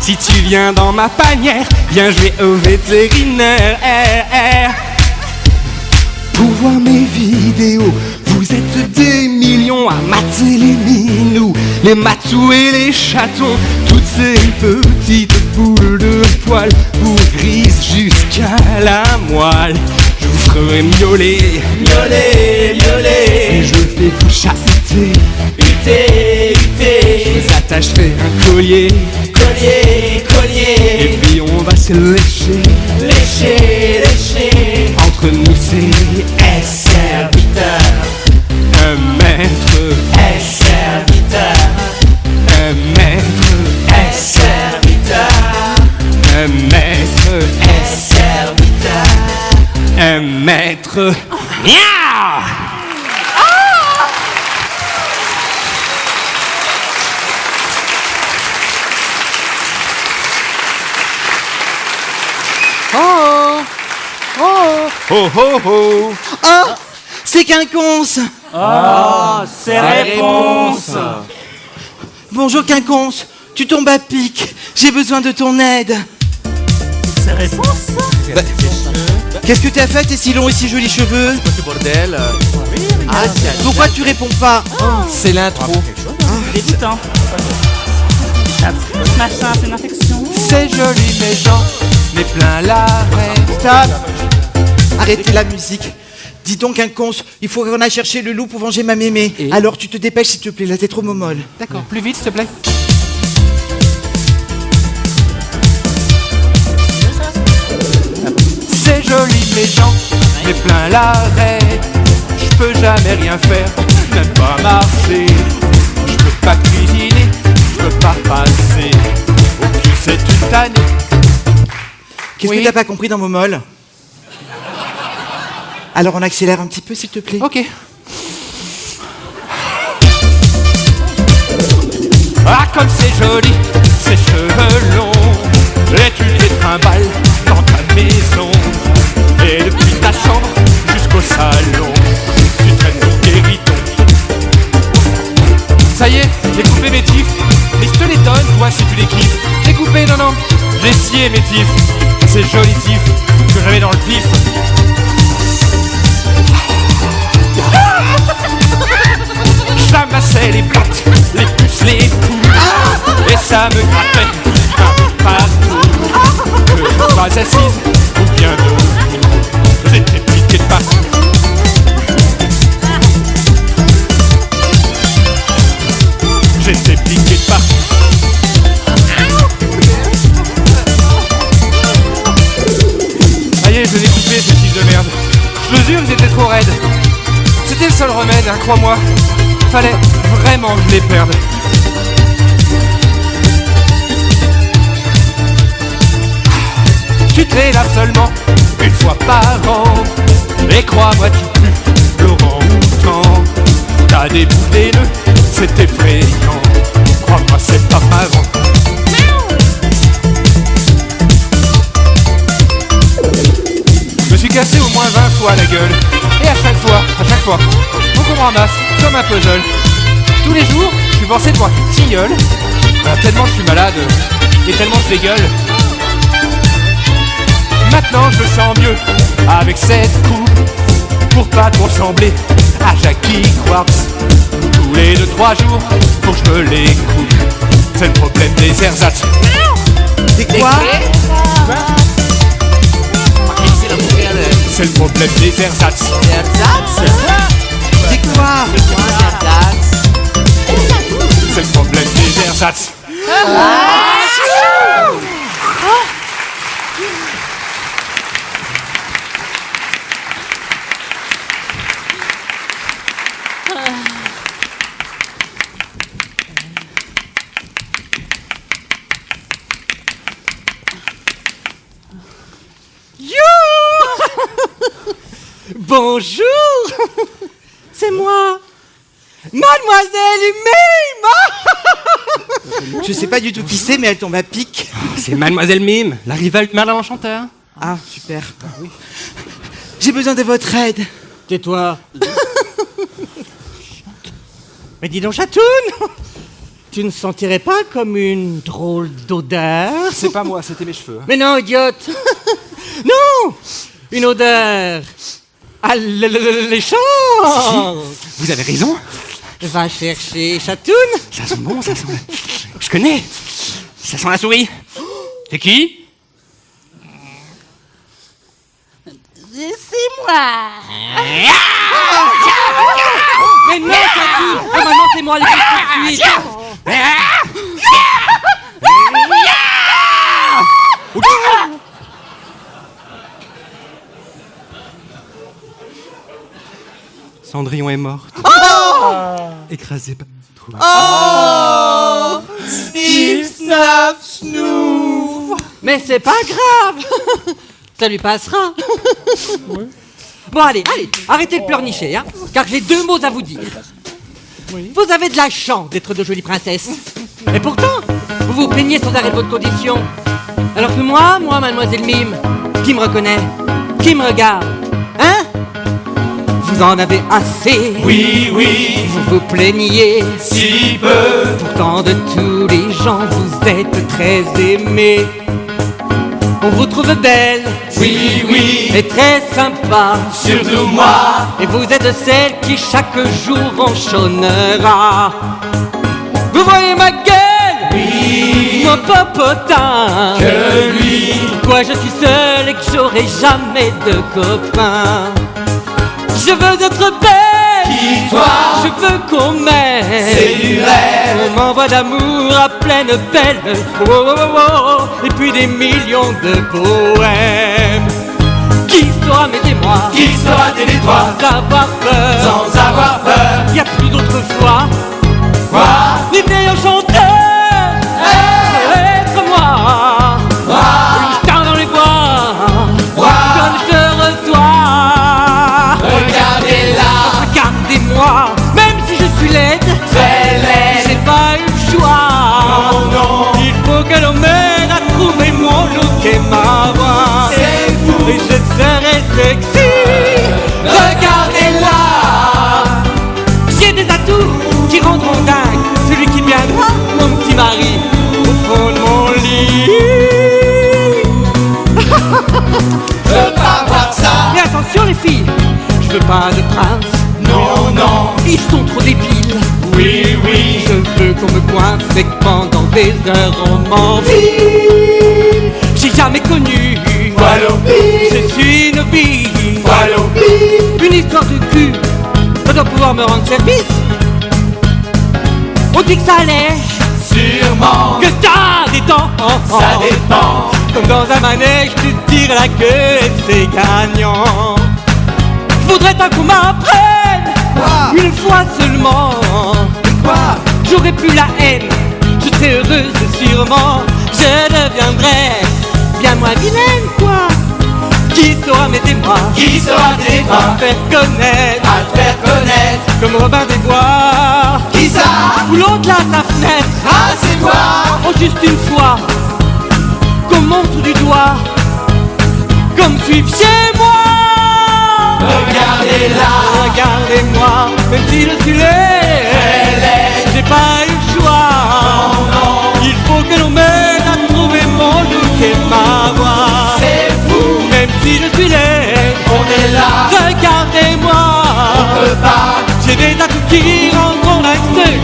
Si tu viens dans ma panière, viens jouer au vétérinaire. Pour voir mes vidéos, vous êtes des millions à mater les minous, les matous et les chatons. Toutes ces petites boules de poils vous grisent jusqu'à la moelle. Je vous ferai miauler, et je vais vous chahuter, je vous attacherai un collier, et puis on on va se lécher. Lécher, lécher. Entre nous c'est Serviteur. un maître, Serviteur. un maître, Serviteur. un maître, Serviteur. un maître. Miaou! Oh Oh oh oh! Oh, c'est Quinconce. Oh, c'est réponse. Bonjour Quinconce, tu tombes à pic, j'ai besoin de ton aide. C'est réponse. Qu'est-ce que t'as fait tes si longs et si jolis cheveux? Ce bordel. Pourquoi tu réponds pas? C'est l'intro. Dégoûtant. Ça pue, machin, c'est une infection. C'est joli mes gens, mais plein l'arrêt. Stop. Arrêtez la musique. Dis donc Quinconce, il faut qu'on aille chercher le loup pour venger ma mémé. Et alors tu te dépêches s'il te plaît, la tête trop molle. D'accord, plus vite s'il te plaît. C'est joli mes gens, mais plein l'arrêt. Je peux jamais rien faire, même pas marcher. Je peux pas cuisiner, je peux pas passer. Au cul c'est une tannée. Qu'est-ce que t'as pas compris dans Momol? Alors on accélère un petit peu s'il te plaît. Ok. Ah comme c'est joli, ces cheveux longs. Et tu les trimbales dans ta maison. Et depuis ta chambre jusqu'au salon, tu traînes ton guéridon. Ça y est, j'ai coupé mes tifs. Mais je te les donne, toi, si tu les kiffes. J'ai coupé, non, j'ai scié mes tifs. Ces jolis tifs que j'avais dans le pif. J'amassais les pattes, les puces, les poules. Et ça me grattait partout. Que je sois assise ou bien debout, j'étais piqué de partout. J'étais piqué de partout. Ça y est, je l'ai coupé ces tifs de merde. Je te jure, ils étaient trop raides. C'était le seul remède, hein, crois-moi. Fallait vraiment que je les perde. Tu te les laves seulement une fois par an. Et crois-moi, tu pues Laurent Houtan. T'as des bouts des nœuds, c'est effrayant. Crois-moi, c'est pas marrant. Je me suis cassé au moins 20 fois la gueule. Et à chaque fois, faut qu'on me ramasse comme un puzzle. Tous les jours, je suis forcé de voir une tilleule. Tellement je suis malade et tellement je dégueule. Maintenant je me sens mieux avec cette coupe. Pour pas trop ressembler à Jackie Quartz. Tous les 2-3 jours, faut que je me les coupe. C'est le problème des ersatz. C'est quoi? C'est le problème des ersatz. C'est quoi? C'est le problème des ersatz. Bonjour. C'est moi, Mademoiselle Mime. Je sais pas du tout qui c'est, mais elle tombe à pic. C'est Mademoiselle Mime, la rivale de Merlin l'Enchanteur. Ah, super. Oui. J'ai besoin de votre aide. Tais-toi. Mais dis donc, Chatoun, tu ne sentirais pas comme une drôle d'odeur? C'est pas moi, c'était mes cheveux. Mais non, idiote. Non, une odeur alléchante. Vous avez raison. Va chercher Chatoun. Ça sent bon, ça sent... Je connais. Ça sent la souris. C'est qui? C'est moi. Mais non, Chatoun. Oh, maintenant, c'est moi les plus poursuites. Cendrillon est morte. Écrasée par... Oh, sniff, snaf, snouf. Mais c'est pas grave. Ça lui passera. Bon, allez, arrêtez de pleurnicher, hein, car j'ai 2 mots à vous dire. Vous avez de la chance d'être de jolies princesses. Et pourtant, vous vous plaignez sans arrêt de votre condition. Alors que moi, mademoiselle Mime, qui me reconnaît, qui me regarde, hein? Vous en avez assez. Oui, oui, Vous vous plaigniez si peu. pourtant de tous les gens, vous êtes très aimés. On vous trouve belle, Oui, oui, et très sympa. surtout moi. Et vous êtes celle qui chaque jour ronchonnera. Vous voyez ma gueule, Oui, mon popotin. que lui. Pourquoi je suis seule et que j'aurai jamais de copain? Je veux être belle, Qui toi, je veux qu'on m'aime. c'est du rêve. On m'envoie d'amour à pleine pelle. Oh, oh, oh, oh. Et puis des millions de poèmes. Qui saura m'aider moi Qui saura t'aider toi sans avoir peur? sans avoir peur? Y a plus d'autre foi Quoi? ni meilleur chanteur. Être moi, une star dans les bois. Quand je te reçois, Regardez-la, regardez-moi. Même si je suis laide, très laide. j'ai pas eu le choix. Non, non, Il faut que l'on m'aide à trouver mon look et ma voix. c'est fou. Et je serai sexy. Regardez-la, J'ai des atouts qui rendront dingue celui qui viendra, mon petit mari, au fond de mon lit. je veux pas voir ça. Mais attention les filles, je veux pas de prince. Non, non, Ils sont trop débiles. oui, oui. Je veux qu'on me coince et que pendant des heures on m'envie. J'ai jamais connu Wallopi, Je suis une vie. Wallopi, Une histoire de cul, ça doit pouvoir me rendre service. On dit que ça allait, sûrement. que ça détend. Ça dépend. Comme dans un manège, tu tires la queue et c'est gagnant. Je voudrais tant qu'on m'apprenne une fois seulement. Quoi? J'aurais plus la haine, je serais heureuse sûrement. Je deviendrais bien moins vilaine, quoi. Qui saura m'aider moi Qui saura t'aider toi à me faire connaître, à te faire connaître? comme Robin des Bois. Qui ça? Ou l'autre là, ta fenêtre. Ah, c'est toi. Oh, juste une fois, qu'on montre du doigt, comme suivre chez moi. Regardez-la, Regardez-moi, même si je suis laid, j'ai pas eu le choix. Il faut que l'on m'aide à trouver mon look et ma voix. c'est fou. Même si je suis laid, On est là, regardez-moi. on peut pas. J'ai des atouts qui rendront avec celui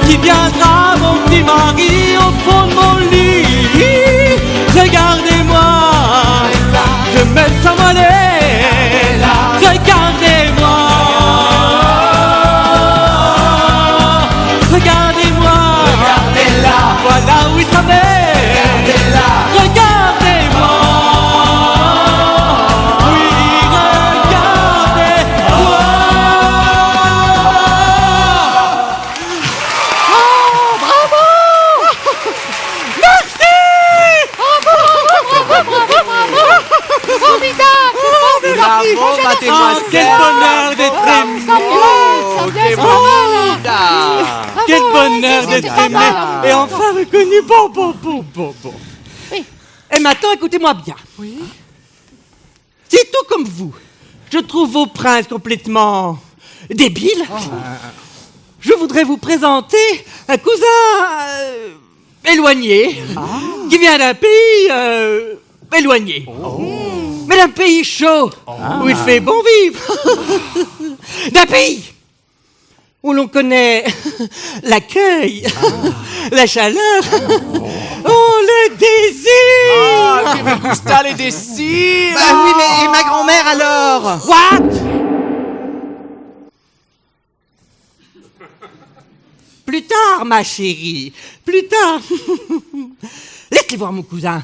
qui viendra, mon petit mari, au fond de mon lit. Regardez-moi, je me sens mollet. Regardez-moi, regardez-moi, Regardez-la, voilà où il s'en est. regardez-la. Regardez-moi, oui, regardez-moi. Oh, bravo! Merci! Bravo, mademoiselle. Quel bonheur d'être aimé! Quel bonheur d'être aimé et enfin reconnu. Bon. Et maintenant, écoutez-moi bien. Oui. C'est tout comme vous. Je trouve vos princes complètement débiles. Je voudrais vous présenter un cousin éloigné qui vient d'un pays éloigné. Mais d'un pays chaud où il fait bon vivre. D'un pays où l'on connaît l'accueil, la chaleur, le désir. Gusta les déciles. Bah oui, mais et ma grand-mère alors? What? Plus tard, ma chérie, plus tard. Laisse-les voir mon cousin.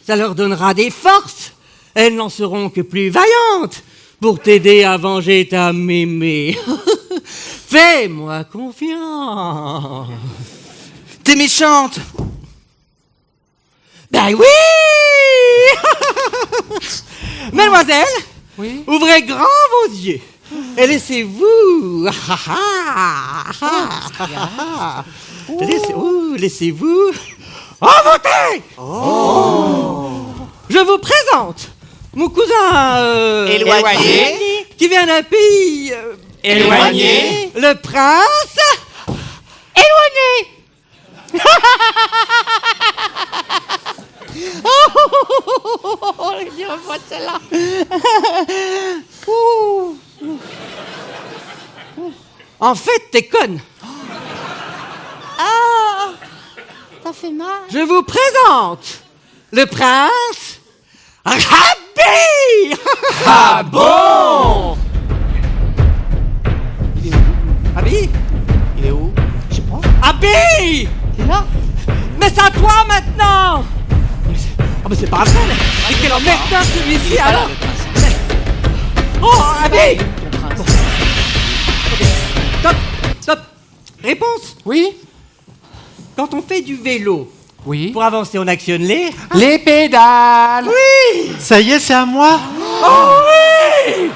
Ça leur donnera des forces. Elles n'en seront que plus vaillantes pour t'aider à venger ta mémé. Fais-moi confiance. T'es méchante. Ben oui. Mademoiselle, ouvrez grand vos yeux et laissez-vous. Laissez-vous inventer. Je vous présente mon cousin Éloigné. qui vient d'un pays Éloigné. le prince Éloigné. Je revois celle-là. En fait, t'es conne. Ah, ça fait mal. Je vous présente le prince Rabbi. Ah bon? Rabbi? Il est où? Je sais pas. Rabbi! T'es là? Mais c'est à toi maintenant! Oh, mais c'est pas vrai! Mais quel emmerdeur celui-ci alors! Oh, Rabbi! Stop! Stop! Réponse? Oui? Quand on fait du vélo, Oui? pour avancer, on actionne Les pédales! Oui! Ça y est, c'est à moi. Oh oui!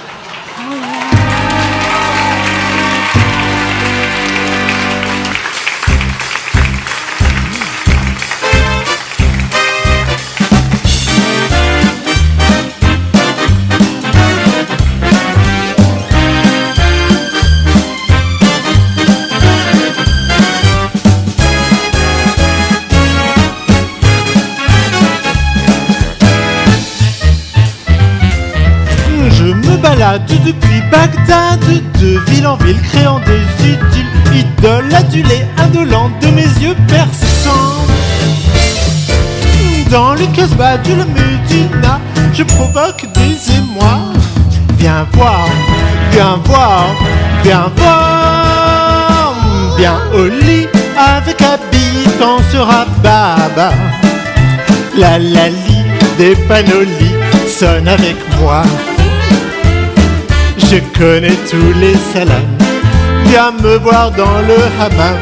Je me balade depuis Bagdad, de ville en ville, créant des utiles idoles adulées, indolentes de mes yeux perçants. Dans le Casbah du Médina, je provoque des émois. Viens voir, viens voir, viens voir. Bien au lit, avec habitant sera baba. La lali des panolis sonne avec moi. Je connais tous les salams. Viens me voir dans le hammam.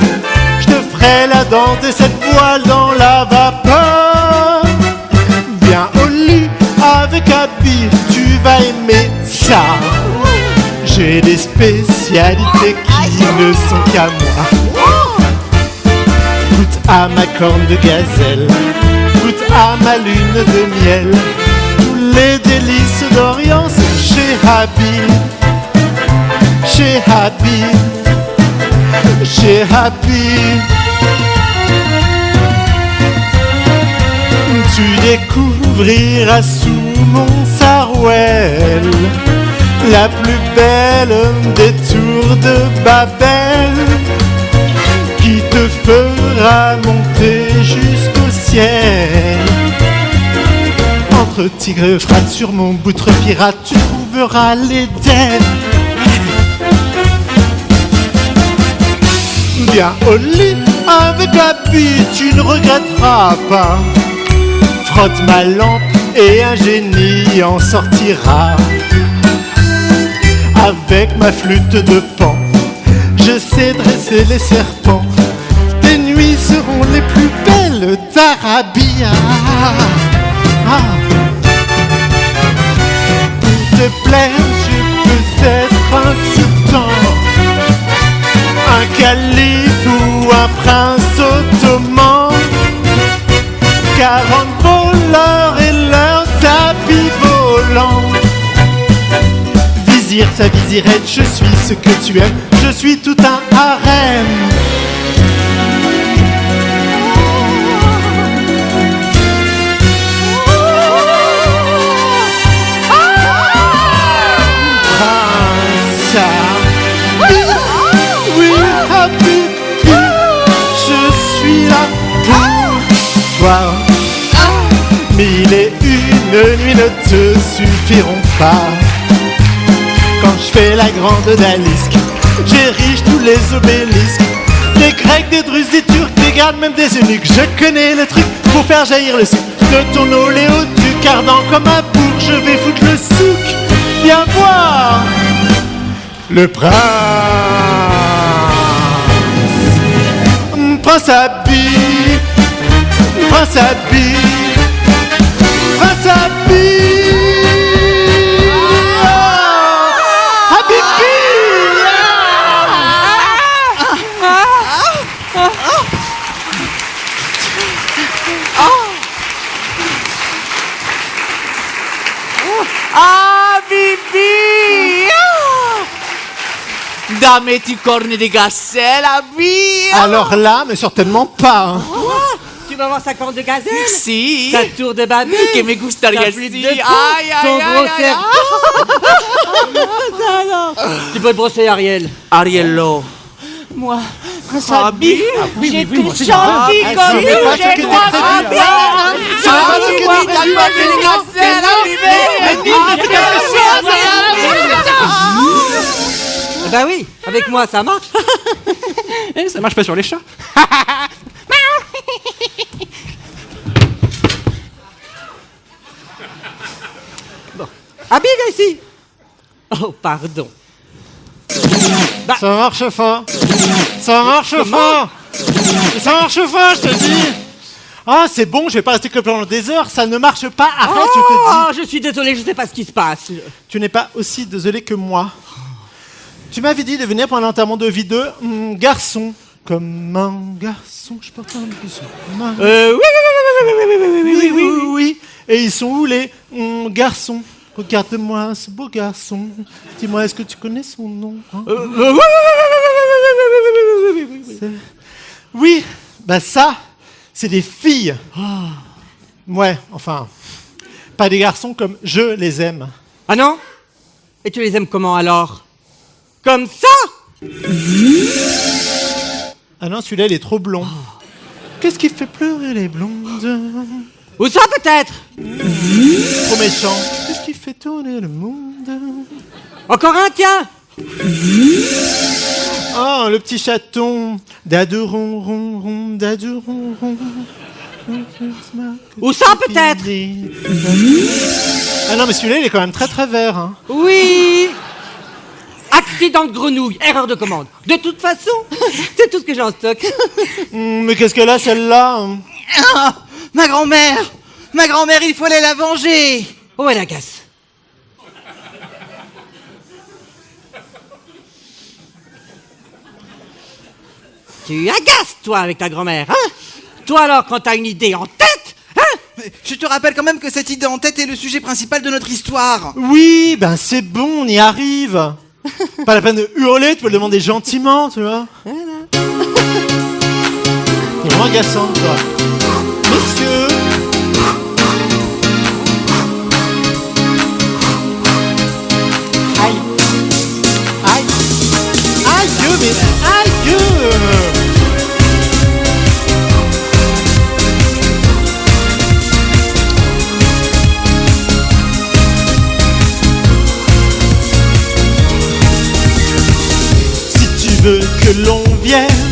Je te ferai la danse de cette voile dans la vapeur. Viens au lit avec Abir, tu vas aimer ça. J'ai des spécialités qui ne sont qu'à moi. Goûte à ma corne de gazelle, goûte à ma lune de miel. Tous les délices d'Orient sont chez Habil. Chez Habil, chez Habil. Tu découvriras sous mon sarouel la plus belle des tours de Babel, qui te fera monter jusqu'au ciel. Entre tigres et Euphrate, sur mon boutre pirate, tu trouveras l'Éden. Viens au lit avec Habil, tu ne regretteras pas. Frotte ma lampe et un génie en sortira. Avec ma flûte de pan, je sais dresser les serpents. Tes nuits seront les plus belles d'Arabie. Pour te plaire, je peux être insultant, un calife ou un prince ottoman. 40 voleurs et leurs habits volants. Vizir, ta vizirette, je suis ce que tu aimes. Je suis tout un harem. Oui, Habibi, je suis là pour toi. 1000 et une nuits ne te suffiront pas. Quand je fais la grande Dalisque, j'érige tous les obélisques. Des Grecs, des Druzes, des Turcs, des gardes, même des eunuques. Je connais le truc pour faire jaillir le sucre de ton oléoduc. Ardent comme un bouc, je vais foutre le souk. Viens voir. Le prince habille, prince habille, prince habille. Ah, Bibi! Dammi ti corni di gazelle, Bibi! Alors là, mais certainement pas. Hein. Tu vas voir sa corne de gazelle? Si! Sa tour de babine? Che mi gustaría Sa flûte sì! de cou? Aïe, Son aïe, gros aïe, cerf. Ça alors. Tu peux te brosser, Ariel. Ariello! Moi, Prince Ah, Habib, oui, j'étais moi aussi. gentil Ah, comme c'est vous, pas ce j'ai que droit t'es de prévu. bien. C'est pas ce que t'es prévu, les gazelles, Eh ben oui, avec moi ça marche. Eh, ça marche pas sur les chats. Bon. Habib, viens ici. Oh, pardon. Bah. Ça marche pas. Ça marche pas. Ça marche pas, je te dis. Ah, c'est bon, je vais pas rester que pendant des heures. Ça ne marche pas. Arrête, je te dis. Oh, je suis désolé, je sais pas ce qui se passe. Tu n'es pas aussi désolé que moi. Tu m'avais dit de venir pour un enterrement de vie de garçon. Comme un garçon, je porte un bisou. Oui. Et ils sont où les garçons? Regarde-moi ce beau garçon. Dis-moi, est-ce que tu connais son nom hein? Oui, bah ça, c'est des filles. Ouais, enfin, pas des garçons comme je les aime. Ah non? Et tu les aimes comment alors? Comme ça? Ah non, celui-là, il est trop blond. Qu'est-ce qui fait pleurer les blondes? Ou ça peut-être? Trop méchant. Qu'est-ce qui fait tourner le monde? Encore un, tiens! Oh, le petit chaton. Dadu ron ron ron, dadu ron ron. Ou ça peut-être? Ah non, mais celui-là, il est quand même très très vert. Hein. Oui! Accident de grenouille, erreur de commande. De toute façon, c'est tout ce que j'ai en stock. Mais qu'est-ce qu'elle a, celle-là? Ah, ma grand-mère! Ma grand-mère, il fallait la venger! Oh, elle agace. Tu agaces, toi, avec ta grand-mère, hein? Toi, alors, quand t'as une idée en tête, hein? Je te rappelle quand même que cette idée en tête est le sujet principal de notre histoire. Oui, ben c'est bon, on y arrive. Pas la peine de hurler, tu peux le demander gentiment, tu vois. T'es vraiment agaçant, toi. Messieurs. Aïe. Aïe. Aïe, mais aïe. Que l'on vienne,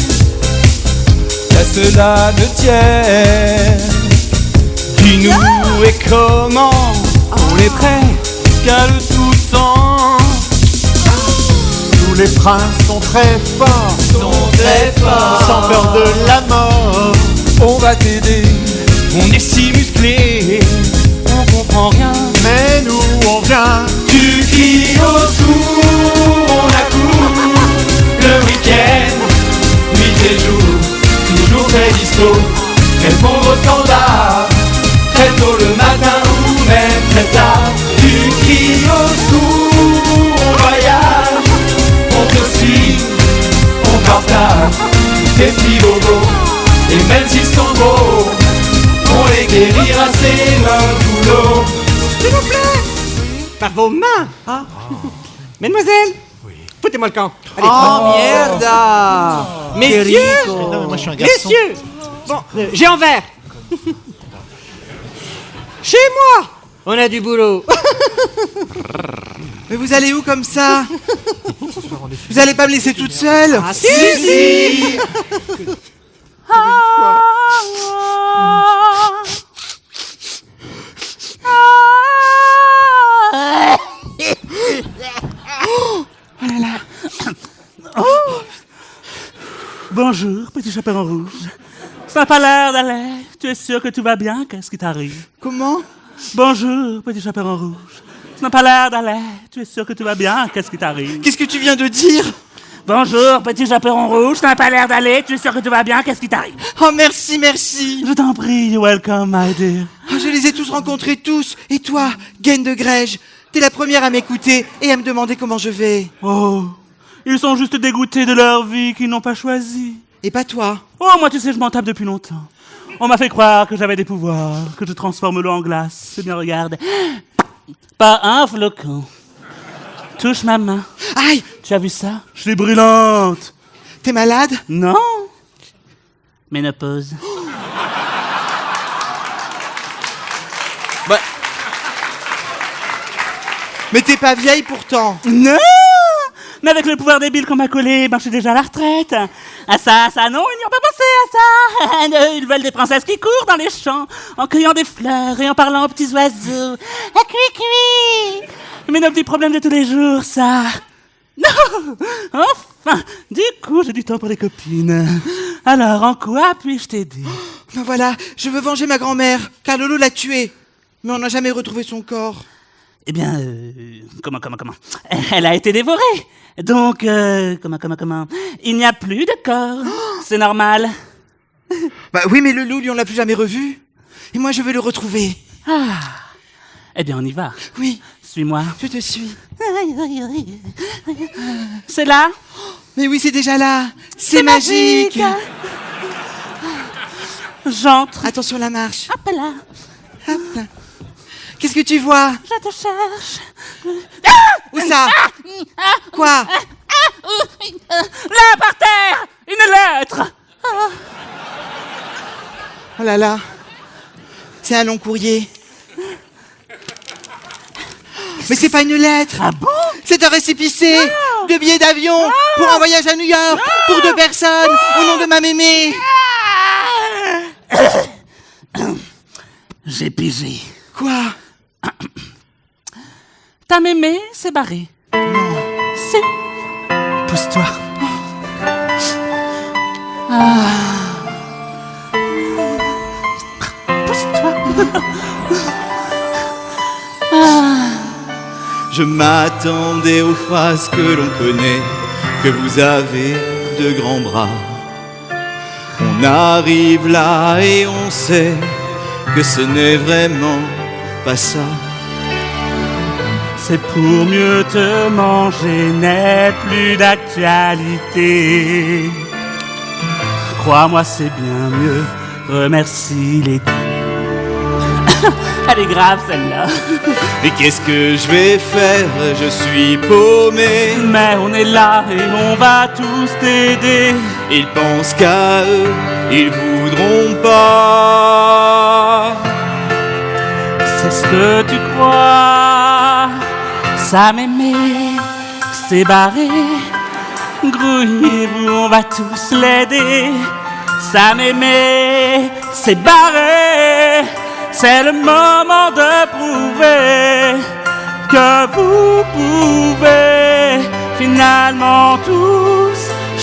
qu'à cela ne tienne. Dis-nous et comment on est prêt qu'à le tout temps. Tous les princes sont très forts, sans peur de la mort. On va t'aider, on est si musclé, on comprend rien. Mais nous on vient Du Kyoto, on accourt le week-end, nuit et jour, toujours très dispo, répondre au standard, très tôt le matin ou même très tard. Du Kyoto, on voyage, on te suit, on partage tes petits bobos, et même s'ils sont beaux, on les guérira, c'est leur boulot. S'il vous plaît! Par vos mains! Ah. Mesdemoiselles! Foutez-moi le camp! Allez. Oh, mierda! Messieurs! Non, mais moi je suis un garçon. Messieurs! Bon, j'ai en vert! Chez moi! On a du boulot! Mais vous allez où comme ça? Vous allez pas me laisser toute seule? Ah, si! Bonjour, petit chaperon rouge. Ça n'a pas l'air d'aller. Tu es sûr que tout va bien? Qu'est-ce qui t'arrive? Comment? Bonjour, petit chaperon rouge. Ça n'a pas l'air d'aller. Tu es sûr que tout va bien? Qu'est-ce qui t'arrive? Qu'est-ce que tu viens de dire? Bonjour, petit chaperon rouge. Ça n'a pas l'air d'aller. Tu es sûr que tout va bien? Qu'est-ce qui t'arrive? Oh, merci, merci. Je t'en prie, you're welcome, my dear. Oh, je les ai tous rencontrés, tous. Et toi, Gaine de Grège, t'es la première à m'écouter et à me demander comment je vais. Oh, ils sont juste dégoûtés de leur vie qu'ils n'ont pas choisie. Et pas toi. Oh, moi, tu sais, je m'en tape depuis longtemps. On m'a fait croire que j'avais des pouvoirs, que je transforme l'eau en glace. Eh bien, regarde. Pas un flocon. Touche ma main. Aïe! Tu as vu ça? Je suis brûlante. T'es malade? Non. Ménopause. Bah. Mais t'es pas vieille pourtant. Non. Mais avec le pouvoir débile qu'on m'a collé, ben je suis déjà à la retraite. Ah ça, non, ils n'y ont pas pensé à ça. Ils veulent des princesses qui courent dans les champs, en cueillant des fleurs et en parlant aux petits oiseaux. Ah, cui-cui. Mais nos petits problèmes de tous les jours, ça. Non. Enfin, du coup, j'ai du temps pour les copines. Alors, en quoi puis-je t'aider? Ben voilà, je veux venger ma grand-mère, car Lolo l'a tuée. Mais on n'a jamais retrouvé son corps. Eh bien, comment elle a été dévorée. Donc, comment il n'y a plus de corps. C'est normal. Bah oui, mais le loup, lui, on l'a plus jamais revu. Et moi, je veux le retrouver. Ah. Eh bien, on y va. Oui. Suis-moi. Je te suis. C'est là? Mais oui, c'est déjà là. C'est magique. J'entre. Attention la marche. Hop là. Hop là. Qu'est-ce que tu vois? Je te cherche. Où ça? Quoi? Là, par terre! Une lettre! Oh là là. C'est un long courrier. Mais c'est pas une lettre. Ah bon? C'est un récépissé de billets d'avion pour un voyage à New York pour 2 personnes au nom de ma mémé. J'ai pigé. Quoi? Ta mémé s'est barrée. Non. Si. Pousse-toi. Pousse-toi. Je m'attendais aux phrases que l'on connaît, que vous avez de grands bras. On arrive là et on sait que ce n'est vraiment pas ça. C'est pour mieux te manger n'est plus d'actualité. Crois-moi, c'est bien mieux. Remercie les... Elle est grave celle-là. Mais qu'est-ce que je vais faire? Je suis paumé. Mais on est là et on va tous t'aider. Ils pensent qu'à eux, ils voudront pas. C'est ce que tu crois. Sa mémé s'est barrée. Grouillez-vous, on va tous l'aider. Sa mémé s'est barrée. C'est le moment de prouver que vous pouvez finalement tous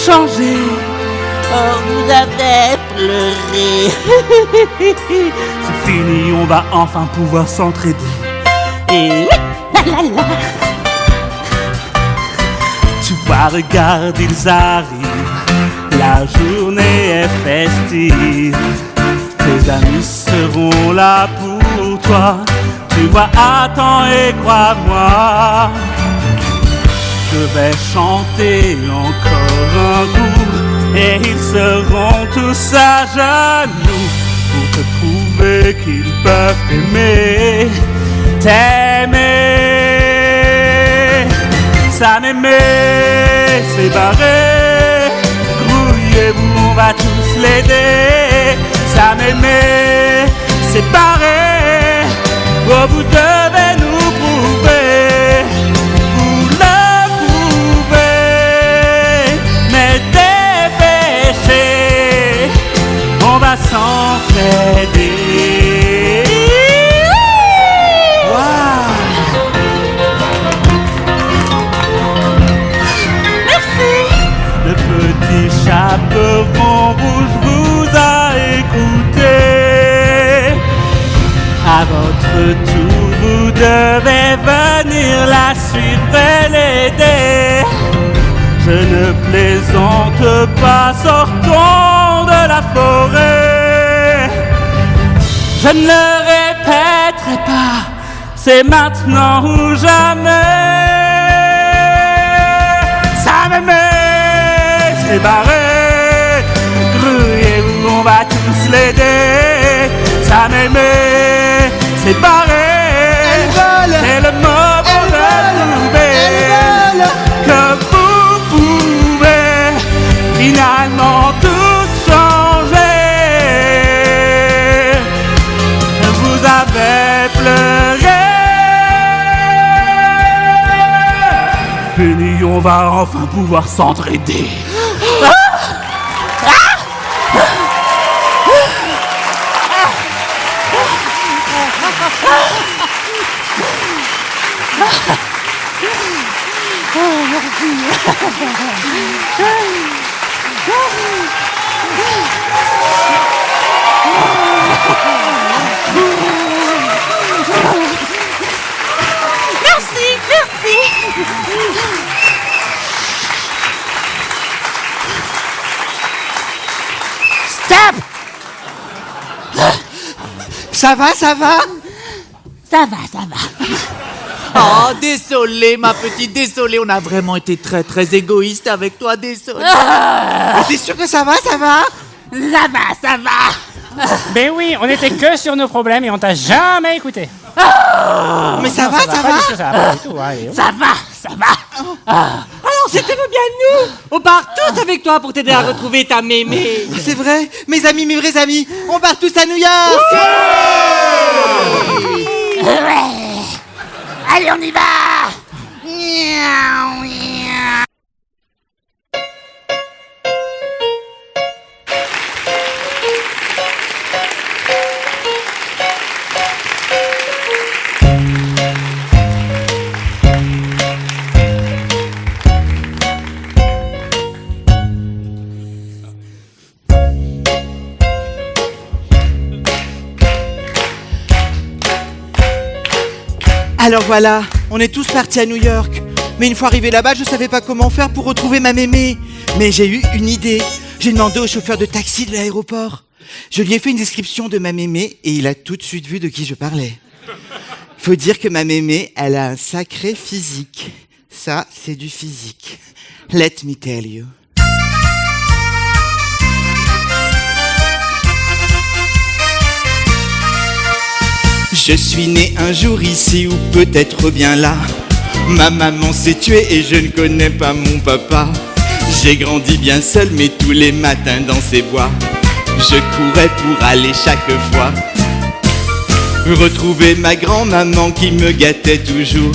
changer. Oh, vous avez pleuré. C'est fini, on va enfin pouvoir s'entraider. Et oui, la la la. Tu vois, regarde, ils arrivent. La journée est festive. Tes amis seront là pour toi. Tu vois, attends et crois-moi. Je vais chanter encore un coup et ils seront tous à genoux pour te prouver qu'ils peuvent t'aimer. Sa mémé s'est barrée. Grouillez-vous, on va tous l'aider. Sa mémé s'est barrée. Oh, vous devez nous prouver. Vous le pouvez. Mais dépêchez. On va s'entraider. Merci. Le petit chaperon À votre tour, vous devez venir la suivre et l'aider. Je ne plaisante pas, sortons de la forêt. Je ne le répéterai pas, c'est maintenant ou jamais. Ça m'aimait, c'est barré. Grouillez-vous, on va tous l'aider. Ça m'aimait, c'est barré. C'est le mot pour le trouver. Que vous pouvez finalement tout changer. Vous avez pleuré. Fini, on va enfin pouvoir s'entraider. Merci. Stop! Ça va? Ça va. Oh, désolé, ma petite, désolé. On a vraiment été très, très égoïste avec toi, désolé. T'es sûr que ça va? Ça va. Ben oui, on était que sur nos problèmes et on t'a jamais écouté. Mais ça va? Pas du tout, ça va pas du tout. Allez, Ça va. Alors, c'était bien nous. On part tous avec toi pour t'aider à retrouver ta mémé. C'est vrai, mes amis, mes vrais amis, on part tous à New York. Allez, on y va. Alors voilà, on est tous partis à New York. Mais une fois arrivé là-bas, je savais pas comment faire pour retrouver ma mémé. Mais j'ai eu une idée. J'ai demandé au chauffeur de taxi de l'aéroport. Je lui ai fait une description de ma mémé et il a tout de suite vu de qui je parlais. Faut dire que ma mémé, elle a un sacré physique. Ça, c'est du physique. Let me tell you. Je suis né un jour ici ou peut-être bien là. Ma maman s'est tuée et je ne connais pas mon papa. J'ai grandi bien seul mais tous les matins dans ces bois je courais pour aller chaque fois retrouver ma grand-maman qui me gâtait toujours.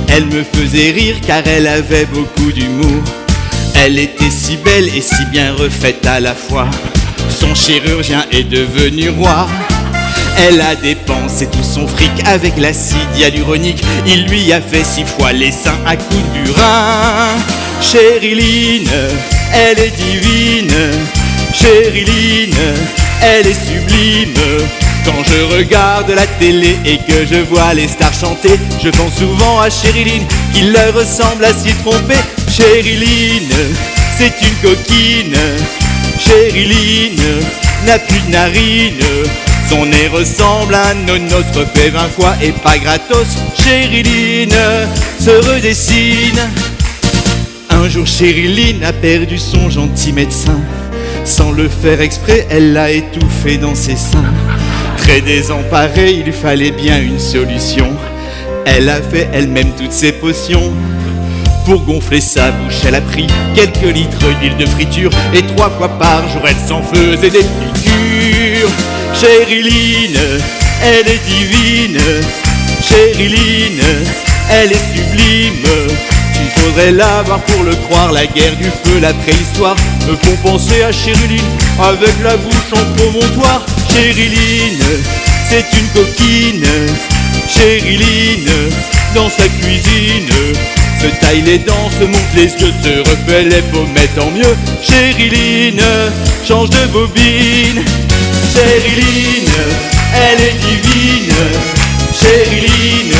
Elle me faisait rire car elle avait beaucoup d'humour. Elle était si belle et si bien refaite à la fois. Son chirurgien est devenu roi. Elle a dépensé tout son fric avec l'acide hyaluronique. Il lui a fait 6 fois les seins à coups de burin. Chériline, elle est divine. Chériline, elle est sublime. Quand je regarde la télé et que je vois les stars chanter, je pense souvent à Chériline qui leur ressemble à s'y tromper. Chériline, c'est une coquine. Chériline n'a plus de narines. Son nez ressemble à un nonos refait 20 fois et pas gratos. Chériline se redessine. Un jour Chériline a perdu son gentil médecin. Sans le faire exprès, elle l'a étouffé dans ses seins. Très désemparée, il fallait bien une solution. Elle a fait elle-même toutes ses potions. Pour gonfler sa bouche, elle a pris quelques litres d'huile de friture. Et 3 fois par jour, elle s'en faisait des piqûres. Chériline, elle est divine. Chériline, elle est sublime. Il faudrait la voir pour le croire. La guerre du feu, la préhistoire me font penser à Chériline avec la bouche en promontoire. Chériline, c'est une coquine. Chériline, dans sa cuisine se taille les dents, se monte les yeux, se refait les pommettes en mieux. Chériline, change de bobine. Chériline, elle est divine. Chériline,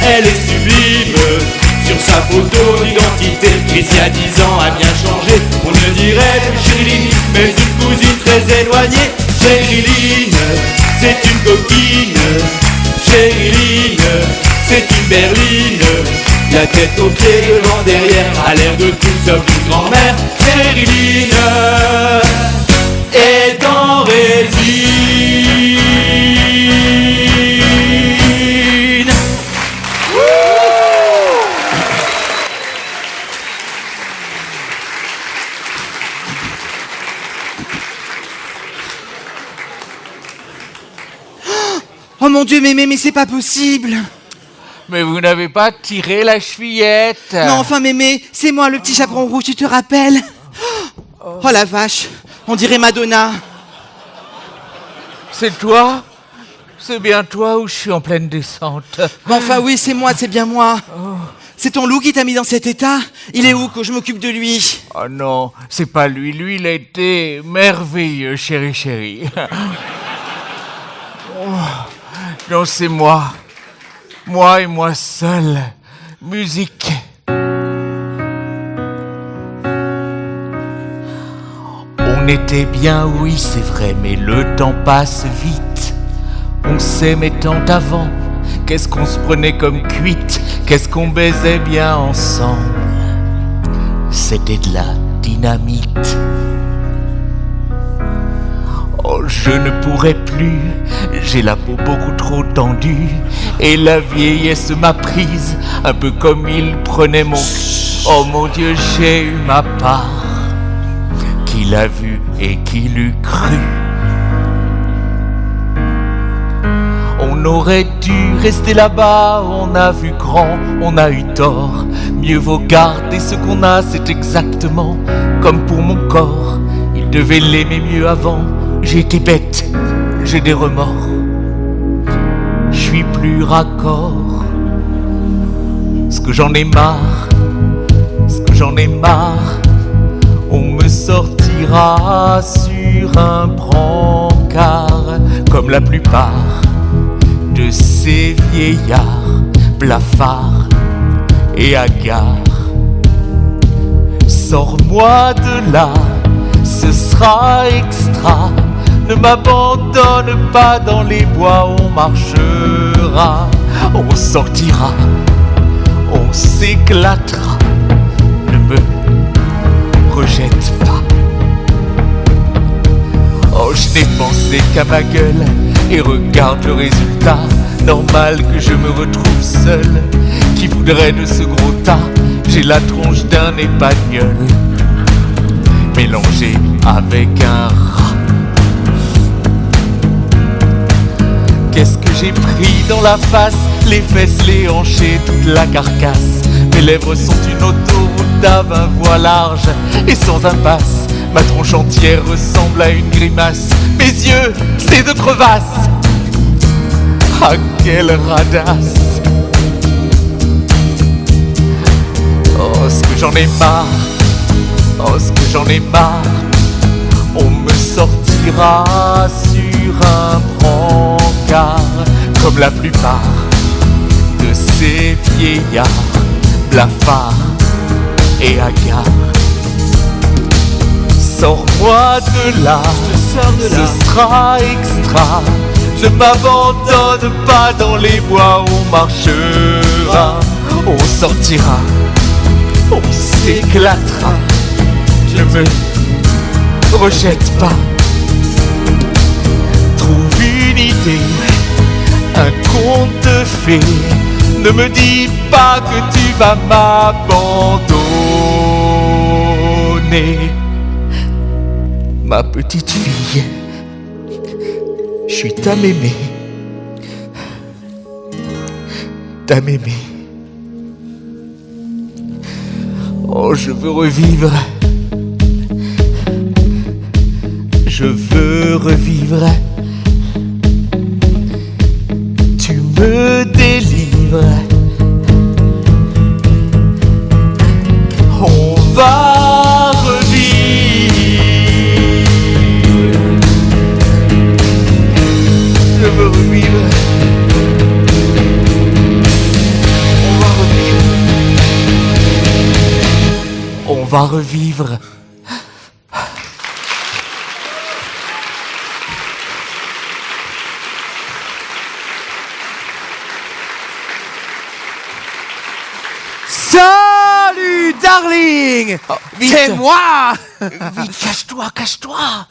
elle est sublime. Sur sa photo d'identité, Chris il y a 10 ans a bien changé. On ne dirait plus Chériline, mais une cousine très éloignée. Chériline, c'est une coquine. Chériline, c'est une berline. La tête aux pieds, devant, derrière, à l'air de tout sauf une grand-mère. Chériline est en résine. Oh mon Dieu, mais c'est pas possible. Mais vous n'avez pas tiré la chevillette. Non, enfin, Mémé, c'est moi, le petit chaperon rouge, tu te rappelles? Oh la vache, on dirait Madonna. C'est toi? C'est bien toi ou je suis en pleine descente? Mais enfin, oui, c'est moi, c'est bien moi. C'est ton loup qui t'a mis dans cet état? Il est où que je m'occupe de lui? Oh non, c'est pas lui. Lui, il a été merveilleux, chérie. Non, c'est moi. Moi et moi seul. Musique. On était bien, oui, c'est vrai, mais le temps passe vite. On s'aimait tant avant. Qu'est-ce qu'on se prenait comme cuite? Qu'est-ce qu'on baisait bien ensemble? C'était de la dynamite. Oh, je ne pourrais plus, j'ai la peau beaucoup trop tendue. Et la vieillesse m'a prise, un peu comme il prenait mon... Oh mon Dieu, j'ai eu ma part. Qui l'a vu et qui l'eût cru? On aurait dû rester là-bas, on a vu grand, on a eu tort. Mieux vaut garder ce qu'on a, c'est exactement comme pour mon corps. Il devait l'aimer mieux avant. J'ai été bête, j'ai des remords. Je suis plus raccord. Ce que j'en ai marre, on me sortira sur un brancard, comme la plupart de ces vieillards blafards et hagards. Sors-moi de là, ce sera extra. Ne m'abandonne pas, dans les bois on marchera. On sortira, on s'éclatera. Ne me rejette pas. Oh, je n'ai pensé qu'à ma gueule, et regarde le résultat. Normal que je me retrouve seul. Qui voudrait de ce gros tas? J'ai la tronche d'un épagnol, mélangé avec un rat. Qu'est-ce que j'ai pris dans la face? Les fesses, les hanches et toute la carcasse. Mes lèvres sont une autoroute à 20 voies larges et sans impasse. Ma tronche entière ressemble à une grimace. Mes yeux, c'est de crevasses. Ah, quelle radasse! Oh, ce que j'en ai marre. Oh, ce que j'en ai marre. On me sortira sur un brancard, comme la plupart de ces vieillards blafards et hagards. Sors-moi de là, ce sera extra. Ne m'abandonne pas, dans les bois on marchera. On sortira, on s'éclatera. Ne me rejette pas. Trouve une idée, un conte de fées. Ne me dis pas que tu vas m'abandonner. Ma petite fille, je suis ta mémé. Ta mémé. Oh, je veux revivre. Je veux revivre. Tu me délivres. On va revivre. Je veux va revivre. Salut, darling! C'est moi! Vite, cache-toi, cache-toi!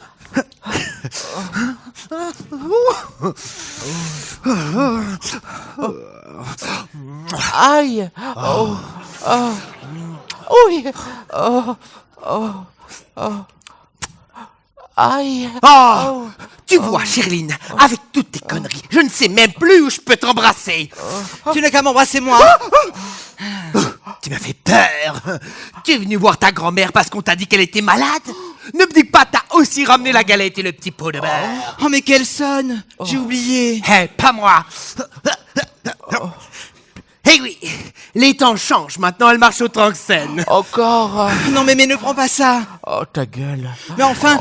Aïe! Oh! Oh! Oui! Oh! Oh! Oh! Aïe! Oh! Tu vois, Chirline, avec toutes tes conneries, je ne sais même plus où je peux t'embrasser. Tu n'as qu'à m'embrasser moi. Tu m'as fait peur. Tu es venu voir ta grand-mère parce qu'on t'a dit qu'elle était malade? Ne me dis pas t'as aussi ramené la galette et le petit pot de beurre. Oh mais quelle sonne. J'ai oublié. Hé, pas moi. Eh oui, les temps changent, maintenant elle marche au Tranxène. Encore? Non mais ne prends pas ça. Oh, ta gueule. Mais enfin,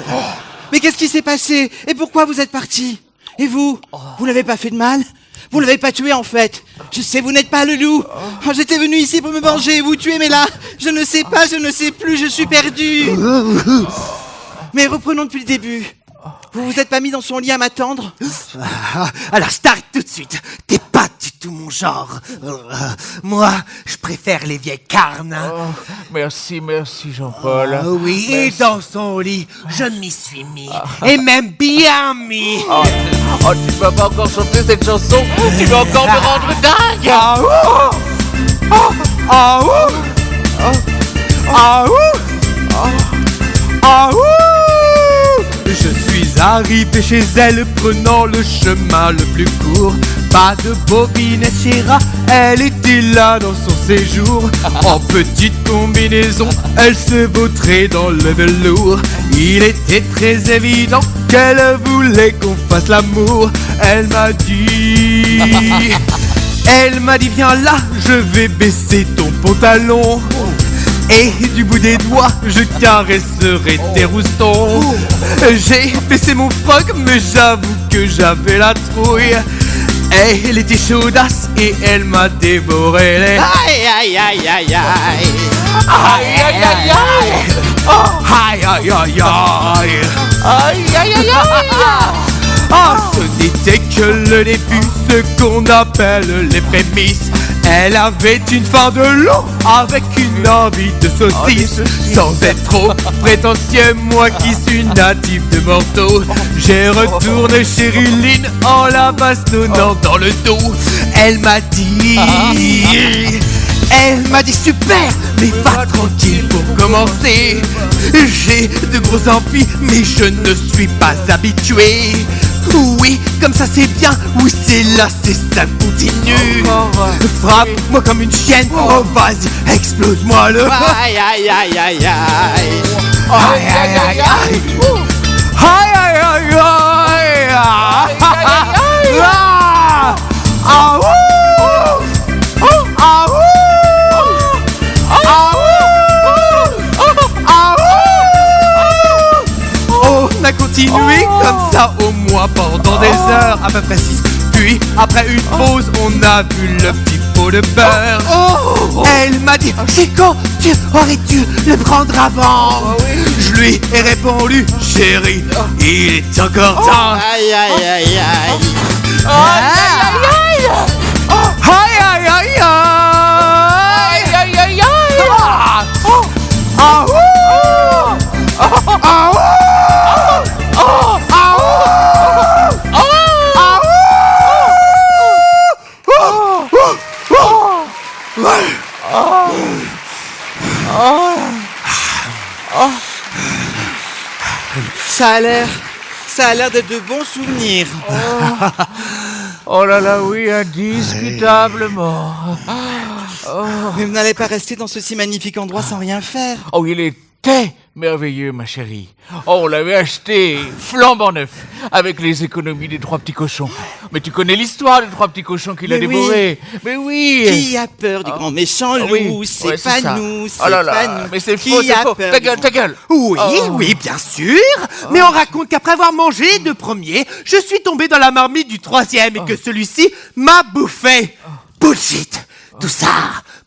mais qu'est-ce qui s'est passé? Et pourquoi vous êtes parti? Et vous? Vous n'avez pas fait de mal? Vous ne l'avez pas tué en fait. Je sais, vous n'êtes pas le loup. Oh, j'étais venu ici pour me venger et vous tuer, mais là, je ne sais pas, je ne sais plus, je suis perdu. Mais reprenons depuis le début. Vous vous êtes pas mis dans son lit à m'attendre? Alors je t'arrête tout de suite. T'es pas du tout mon genre. Moi, je préfère les vieilles carnes. Merci, merci, Jean-Paul. Oui, Merci. et dans son lit, je m'y suis mis. Et même bien mis. Oh, tu vas pas encore chanter cette chanson? Tu vas encore me rendre dingue! Ah ouh! Ah ouh! Ah ouh! Ah ouh! Je suis arrivé chez elle prenant le chemin le plus court. Pas de bobinette chéra, elle était là dans son séjour. En petite combinaison, elle se vautrait dans le velours. Il était très évident qu'elle voulait qu'on fasse l'amour. Elle m'a dit viens là, je vais baisser ton pantalon. Et du bout des doigts, je caresserai tes roustons. J'ai baissé mon froc, mais j'avoue que j'avais la trouille. Elle était chaudasse et elle m'a dévoré les... Aïe, aïe, aïe, aïe, aïe. Aïe, aïe, aïe, aïe. Aïe, aïe, aïe, aïe. Aïe, aïe, aïe, aïe. Ah, ce n'était que le début, ce qu'on appelle les prémices. Elle avait une faim de loup avec une envie de saucisse. Sans être trop prétentieux, moi qui suis natif de Morteau, j'ai retourné Chériline en la bastonnant dans le dos. Elle m'a dit super, mais va tranquille pour commencer. J'ai de gros envies, mais je ne suis pas habitué. Oui, comme ça c'est bien, oui c'est là, c'est ça continue. Frappe-moi comme une chienne, oh vas-y, explose-moi le... Aïe, aïe, aïe, aïe, aïe. Aïe, aïe, aïe, aïe. Aïe, aïe, aïe, aïe. Ah, ah, ouh. Ah, ouh. Ah, ouh. Ah, ouh. On a continué comme ça au moins pendant des heures, à peu près 6. Puis après une pause, on a vu le petit pot de beurre. Elle m'a dit, c'est quand tu aurais dû le prendre avant? Je lui ai répondu, chérie, il est encore temps. Aïe, aïe, aïe, aïe. Aïe, aïe, aïe. Aïe, aïe, aïe, aïe. Aïe, aïe, aïe, aïe. Ah, ouh. Ah, ouh. Ça a l'air d'être de bons souvenirs. Oh là là, oui, indiscutablement. Mais vous n'allez pas rester dans ce si magnifique endroit sans rien faire. Oh, il était merveilleux, ma chérie. Oh, on l'avait acheté flambant neuf, avec les économies des 3 petits cochons. Mais tu connais l'histoire des 3 petits cochons qu'il a Mais oui. dévorés. Mais oui. Qui a peur du grand méchant loup? Oui. C'est Ouais, pas ça. nous, c'est Oh là là, pas nous. mais c'est Qui faux, c'est a faux. peur Ta du gueule, grand- ta gueule. Oui, Oh. oui, bien sûr. Mais on raconte qu'après avoir mangé de premier, je suis tombé dans la marmite du 3e et que celui-ci m'a bouffé. Bullshit. Tout ça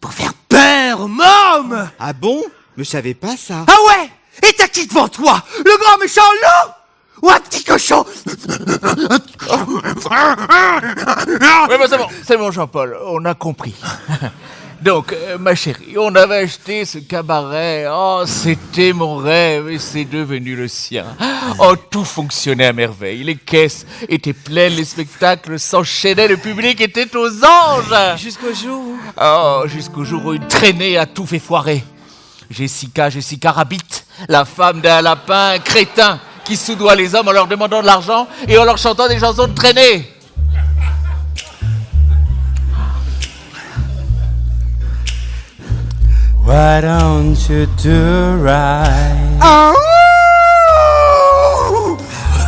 pour faire peur aux mômes. Ah bon? Me savais pas ça. Ah ouais? Et t'as qui devant toi? Le grand méchant loup? Ou un petit cochon? Oui, bah c'est bon, Jean-Paul, on a compris. Donc, ma chérie, on avait acheté ce cabaret. Oh, c'était mon rêve et c'est devenu le sien. Oh, tout fonctionnait à merveille. Les caisses étaient pleines, les spectacles s'enchaînaient, le public était aux anges. Jusqu'au jour où... Oh, jusqu'au jour où une traînée a tout fait foirer. Jessica Rabbit, la femme d'un lapin crétin qui soudoie les hommes en leur demandant de l'argent et en leur chantant des chansons de traînée. Why don't you do right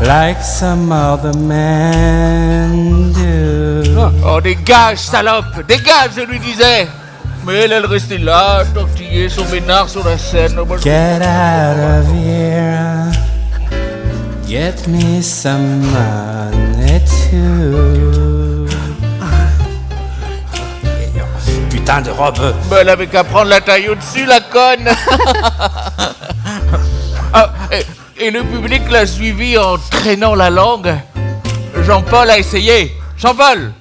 like some other men do? Oh, dégage, salope, dégage, je lui disais. Mais elle restait là, tortillée son ménard sur la scène. Get out of here, get me some money too. Putain de robe. Ben, elle avait qu'à prendre la taille au-dessus, la conne. Ah, et le public l'a suivi en traînant la langue. Jean-Paul a essayé. Jean-Paul!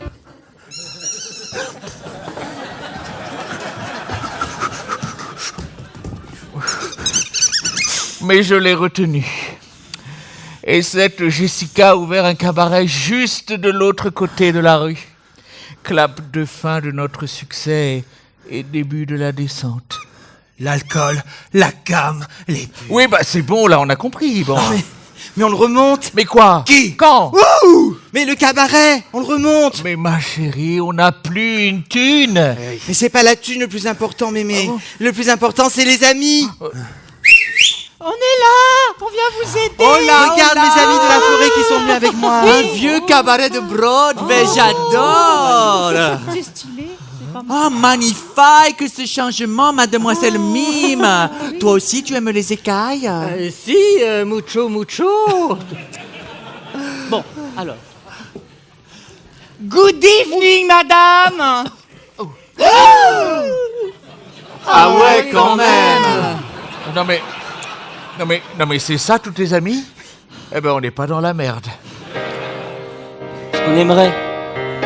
Mais je l'ai retenu. Et cette Jessica a ouvert un cabaret juste de l'autre côté de la rue. Clap de fin de notre succès et début de la descente. L'alcool, la gamme, les... Oui, bah c'est bon, là, on a compris, bon. Ah, mais on le remonte. Mais quoi? Qui? Quand? Wouh! Mais le cabaret, on le remonte. Mais ma chérie, on n'a plus une thune. Mais c'est pas la thune le plus important, mémé. Ah bon? Le plus important, c'est les amis. On est là, on vient vous aider. Oh là, regarde mes amis de la forêt qui sont venus avec moi. Un vieux cabaret de Broadway, j'adore. C'est stylé. Oh, magnifique ce changement, mademoiselle Mime. Toi aussi, tu aimes les écailles? Si, mucho. Bon, alors. Good evening, madame. Ah ouais, quand même. Non mais c'est ça tous tes amis? Eh ben on n'est pas dans la merde. Ce qu'on aimerait,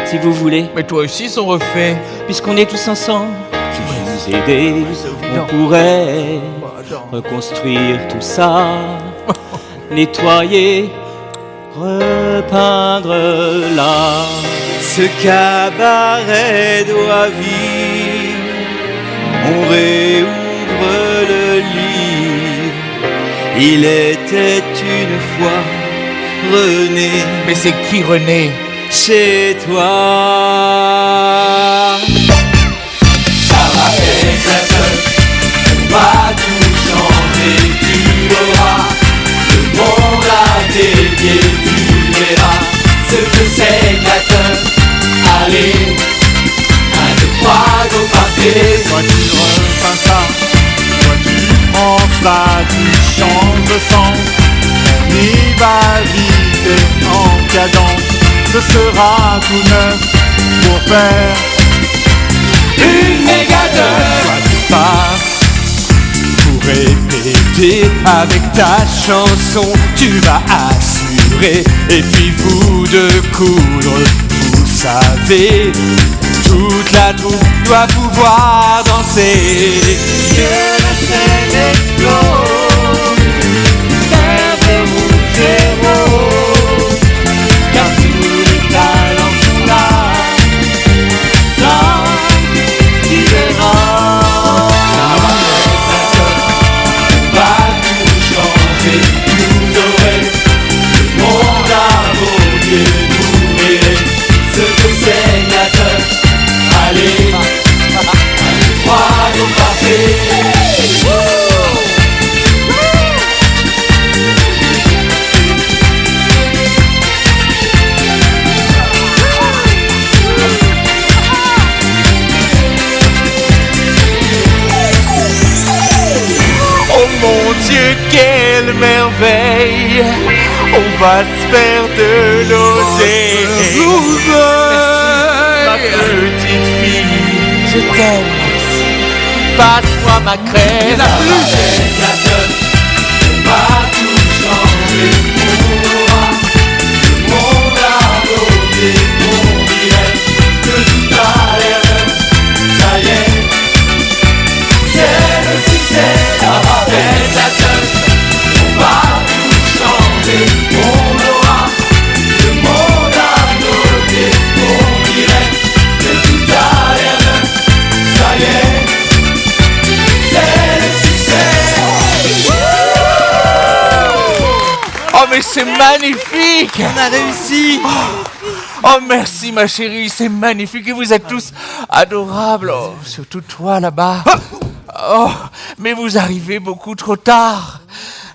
si vous voulez. Mais toi aussi sont refaits. Puisqu'on est tous ensemble, si vous aider, on pourrait reconstruire tout ça, nettoyer, repeindre là. Ce cabaret doit vivre, on réouvre le livre. Il était une fois René. Mais c'est qui René? Chez toi. Ça va être, on va tout changer, tu l'auras. Le monde à tes pieds, tu verras ce que c'est gâteur. Allez, 1, 2, 3, go partir. Toi tu refais ça, toi tu prends ça, tu changes de sens. Ni va vite en cadence, ce sera tout neuf pour faire une mégadeur. Toi tu pars pour répéter avec ta chanson, tu vas assurer et puis vous de coudre, vous savez, toute la troupe doit pouvoir danser. Que la scène explose, vert, rouge et rose, car tous les talents sont là, là, tu verras. Va tout changer, vous aurez le monde à vos yeux, vous verrez ce que c'est gâteur. Allez, 1, 2, 3, go partir. Oh mon Dieu, quelle merveille! On va se faire de l'oseille. Ma petite fille, je t'aime. passe-moi ma crème. Avec la teuf, on va tout changer. On aura le monde à nos pieds. On dirait que tout a l'air neuf. Ça y est, c'est le succès. Avec la teuf, on va tout changer. On aura le monde à nos pieds. On dirait que tout a l'air neuf. Ça y est, c'est le succès. Oh mais c'est magnifique! On a réussi. Oh merci ma chérie, c'est magnifique et vous êtes tous adorables. Oh, surtout toi là-bas. Oh, mais vous arrivez beaucoup trop tard.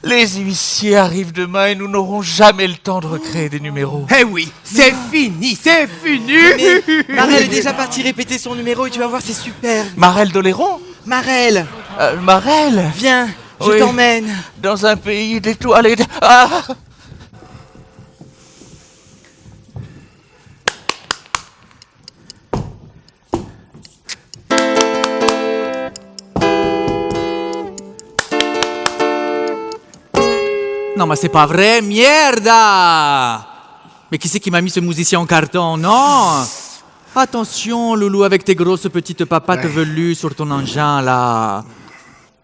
Les huissiers arrivent demain et nous n'aurons jamais le temps de recréer des numéros. Eh oui, c'est fini, c'est fini. Marelle est déjà partie répéter son numéro et tu vas voir, c'est super. Marelle d'Oléron? Marelle, Marelle? viens, je Oui. t'emmène. Dans un pays d'étoiles et de... Ah! Non, mais c'est pas vrai, mierda! Mais qui c'est qui m'a mis ce musicien en carton? Non! Attention, loulou, avec tes grosses petites papates velues sur ton engin, là.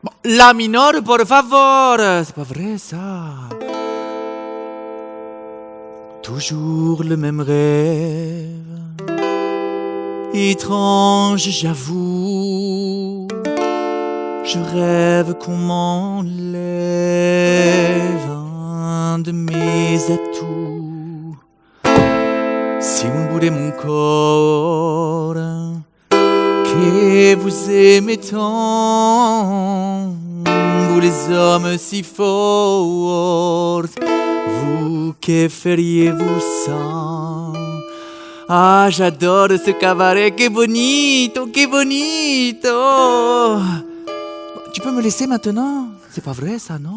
Bon, la minore, por favor! C'est pas vrai, ça. Toujours le même rêve. Étrange, j'avoue. Je rêve qu'on m'enlève un de mes atouts. Si un bout de mon corps que vous aimez tant, vous les hommes si forts, vous que feriez-vous sans? Ah, j'adore ce cabaret, que bonito, que bonito. Tu peux me laisser maintenant? C'est pas vrai ça, non?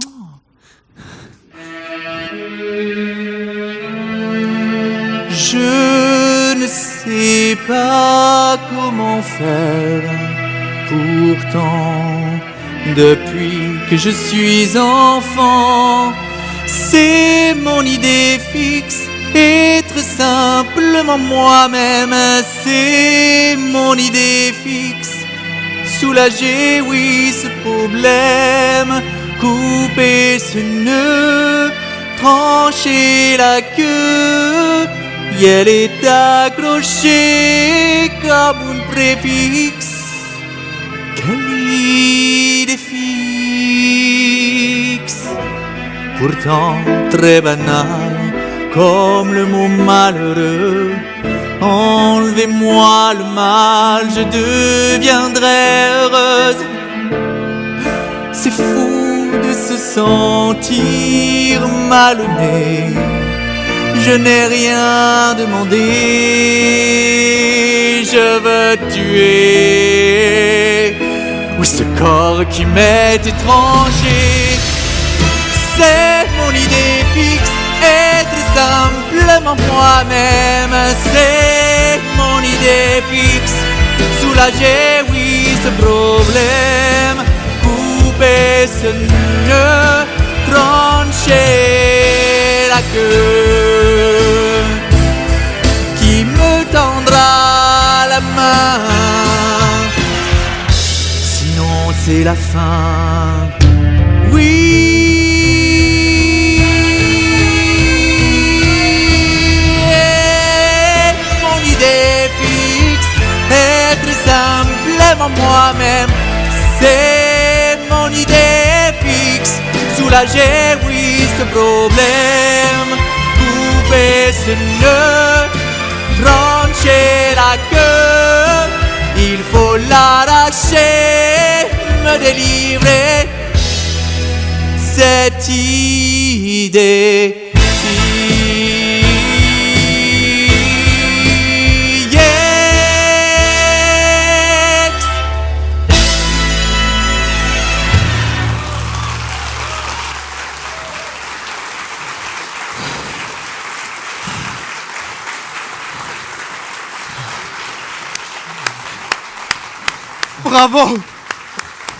Je ne sais pas comment faire. Pourtant, depuis que je suis enfant, c'est mon idée fixe. Être simplement moi-même, c'est mon idée fixe. Soulager, oui, ce problème, couper ce nœud, trancher la queue, et elle est accrochée comme un préfixe. Quelle idée fixe, pourtant très banale, comme le mot malheureux. Enlevez-moi le mal, je deviendrai heureuse. C'est fou de se sentir malmené. Je n'ai rien demandé. Je veux tuer. Oui, ce corps qui m'est étranger. C'est mon idée fixe. Être simplement moi-même, c'est mon idée fixe. Soulager, oui, ce problème, couper ce nœud, trancher la queue. Qui me tendra la main? Sinon c'est la fin. Oui. Simplement moi-même, c'est mon idée fixe. Soulager, oui, ce problème, couper ce nœud, trancher la queue. Il faut l'arracher, me délivrer cette idée. Bravo!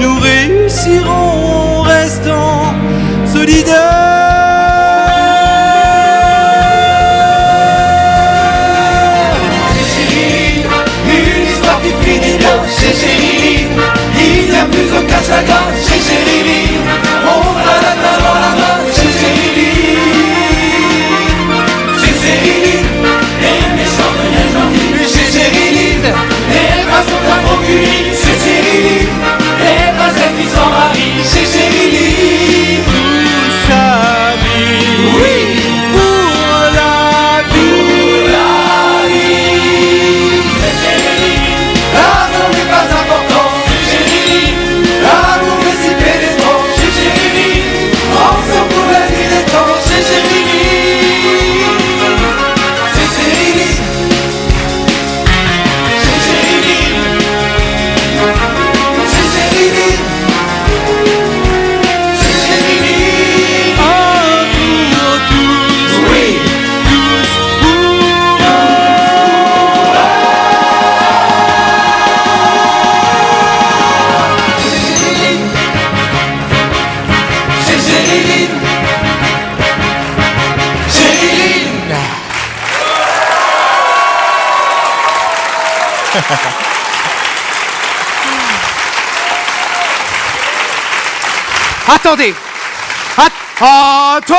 nous réussirons en restant solidaires. Chez Chérie, il n'y a plus aucun chagrin. Chez Chérie, on fera la main dans la main. Chez Chérie, les méchants deviennent gentils. Chez Chérie, les princes sont un procuré. Chez Chérie, les princesses qui s'en marient. Chez Chérie, tous amis, oui, pour la vie. L'amour n'est pas important, chérie. L'amour est si pénétrant, chérie. Ensemble pour la nuit des temps, chérie. Chérie. Amour tous, Oui. tous pour Chérie. Attendez. Attendez.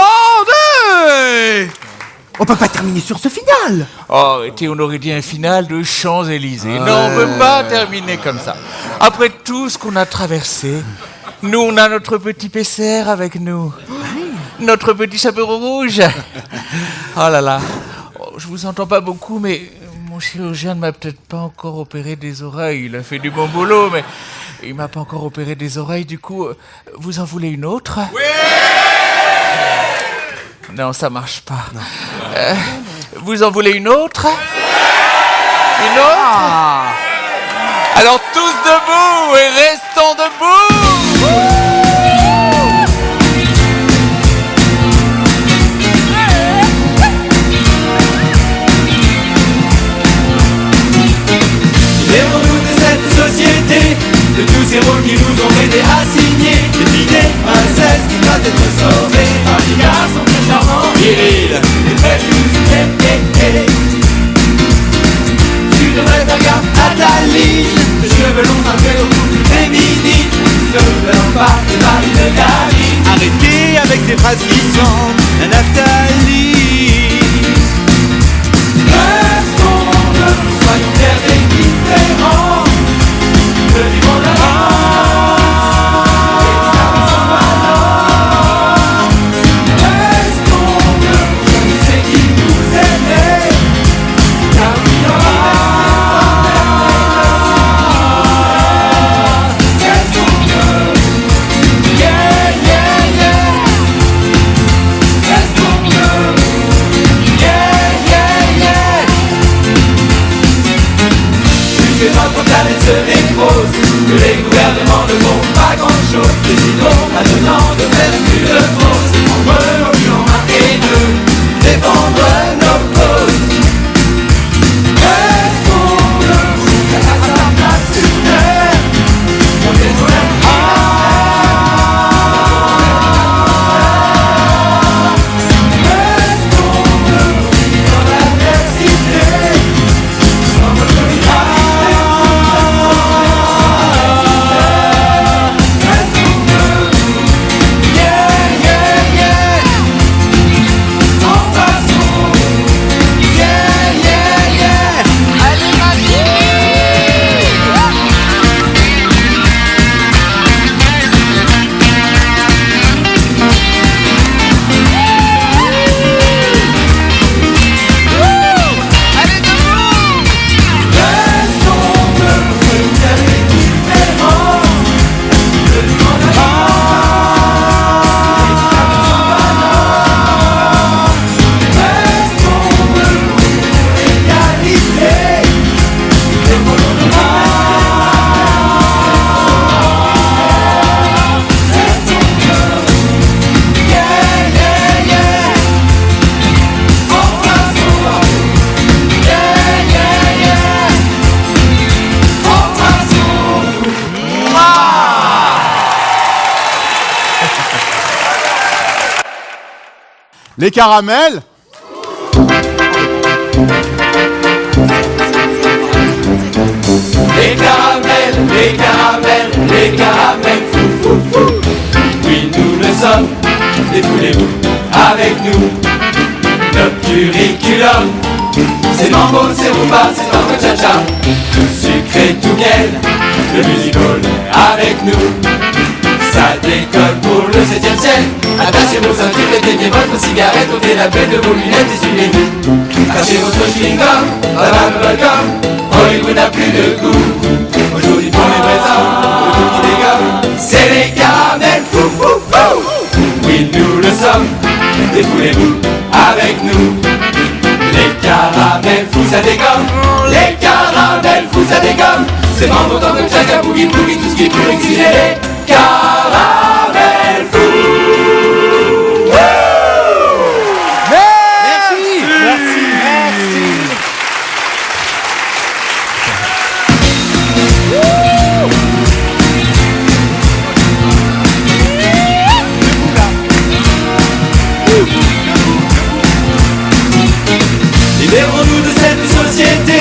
On peut pas terminer sur ce final. Oh, et on aurait dit un final de Champs-Élysées. Non, on peut pas terminer comme ça. Après tout ce qu'on a traversé, nous, on a notre petit PCR avec nous. Notre petit chaperon rouge. Oh là là. Oh, je vous entends pas beaucoup, mais mon chirurgien ne m'a peut-être pas encore opéré des oreilles. Il a fait du bon boulot, mais il m'a pas encore opéré des oreilles. Du coup, vous en voulez une autre? Oui. Non, ça marche pas. Vous en voulez une autre? Une autre? Alors tous debout et restons debout. Libérons-nous de cette société, de tous ces rôles qui nous ont été assignés. Des filles, princesses qui doivent être sauvées par des garçons très charmants, virils et très tous aimés. Tu devrais faire gaffe à ta ligne, tes cheveux longs un peu au cou féminine. Ne pleure pas, t'es pas une gamine. arrêtez avec ces phrases qui sentent la naphtaline. Restons debout, soyons fiers des différents. Le vivant d'avant. Que notre planète se dépose, que les gouvernements ne font pas grand chose. Décidons maintenant de faire plus de fausses, entre nos vies en main et de défendre nos causes. Restons debout, chacun à sa place sur terre. On détourne restons debout dans l'adversité. Dans notre Les caramels. Les caramels, les caramels, les caramels, fou, fou, fou. Oui, nous le sommes, défoulez-vous avec nous. Notre curriculum, c'est mambo, c'est rumba, c'est tango cha-cha. Sucré tout miel, le musical avec nous. Ça décolle pour le 7e ciel. Attachez vos ceintures, éteignez votre cigarette, ôtez la pelle de vos lunettes et suivez-nous. Cachez votre chewing-gum, dans le balcon. Hollywood n'a plus de goût. Aujourd'hui pour les vrais hommes, le goût qui dégomme, c'est les caramels, fou, fou, fou. Oui, nous le sommes, défoulez-vous avec nous. Les caramels fous, ça dégomme. Les caramels fous, ça dégomme. C'est mambo, tango, chaka, boogie, boogie, tout ce qui est pour exiger les caramels fous. Merci. Merci. Libérons-nous de cette société,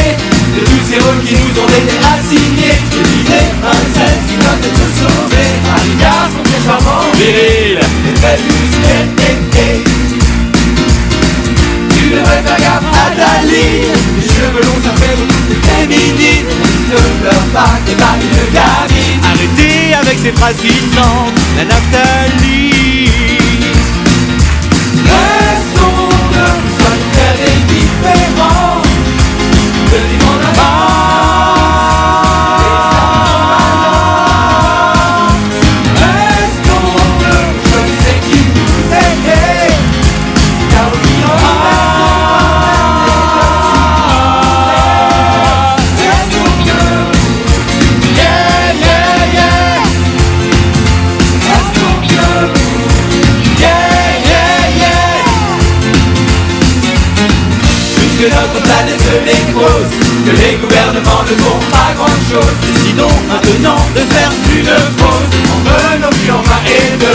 de tous ces rôles qui nous ont été assignés. De l'idée princesse qui doit être sauvée. Un garçon très charmant, viril, et très musclé. Tu devrais faire gaffe à ta ligne. Les cheveux longs, ça fait beaucoup plus féminine. Ne pleure pas, t'es pas une gamine. Arrêtez avec ces phrases glissantes, la Nathalie. Restons de soyons faire des différences. De vivre en avant. Restons de choisir qui nous aimait. Car au final, restons de yeah, yeah, yeah. Restons de yeah, yeah, yeah. Puisque notre planète se nécrose, que les gouvernements ne font pas grand chose, décidons maintenant de faire une pause. On veut nos vies en main et de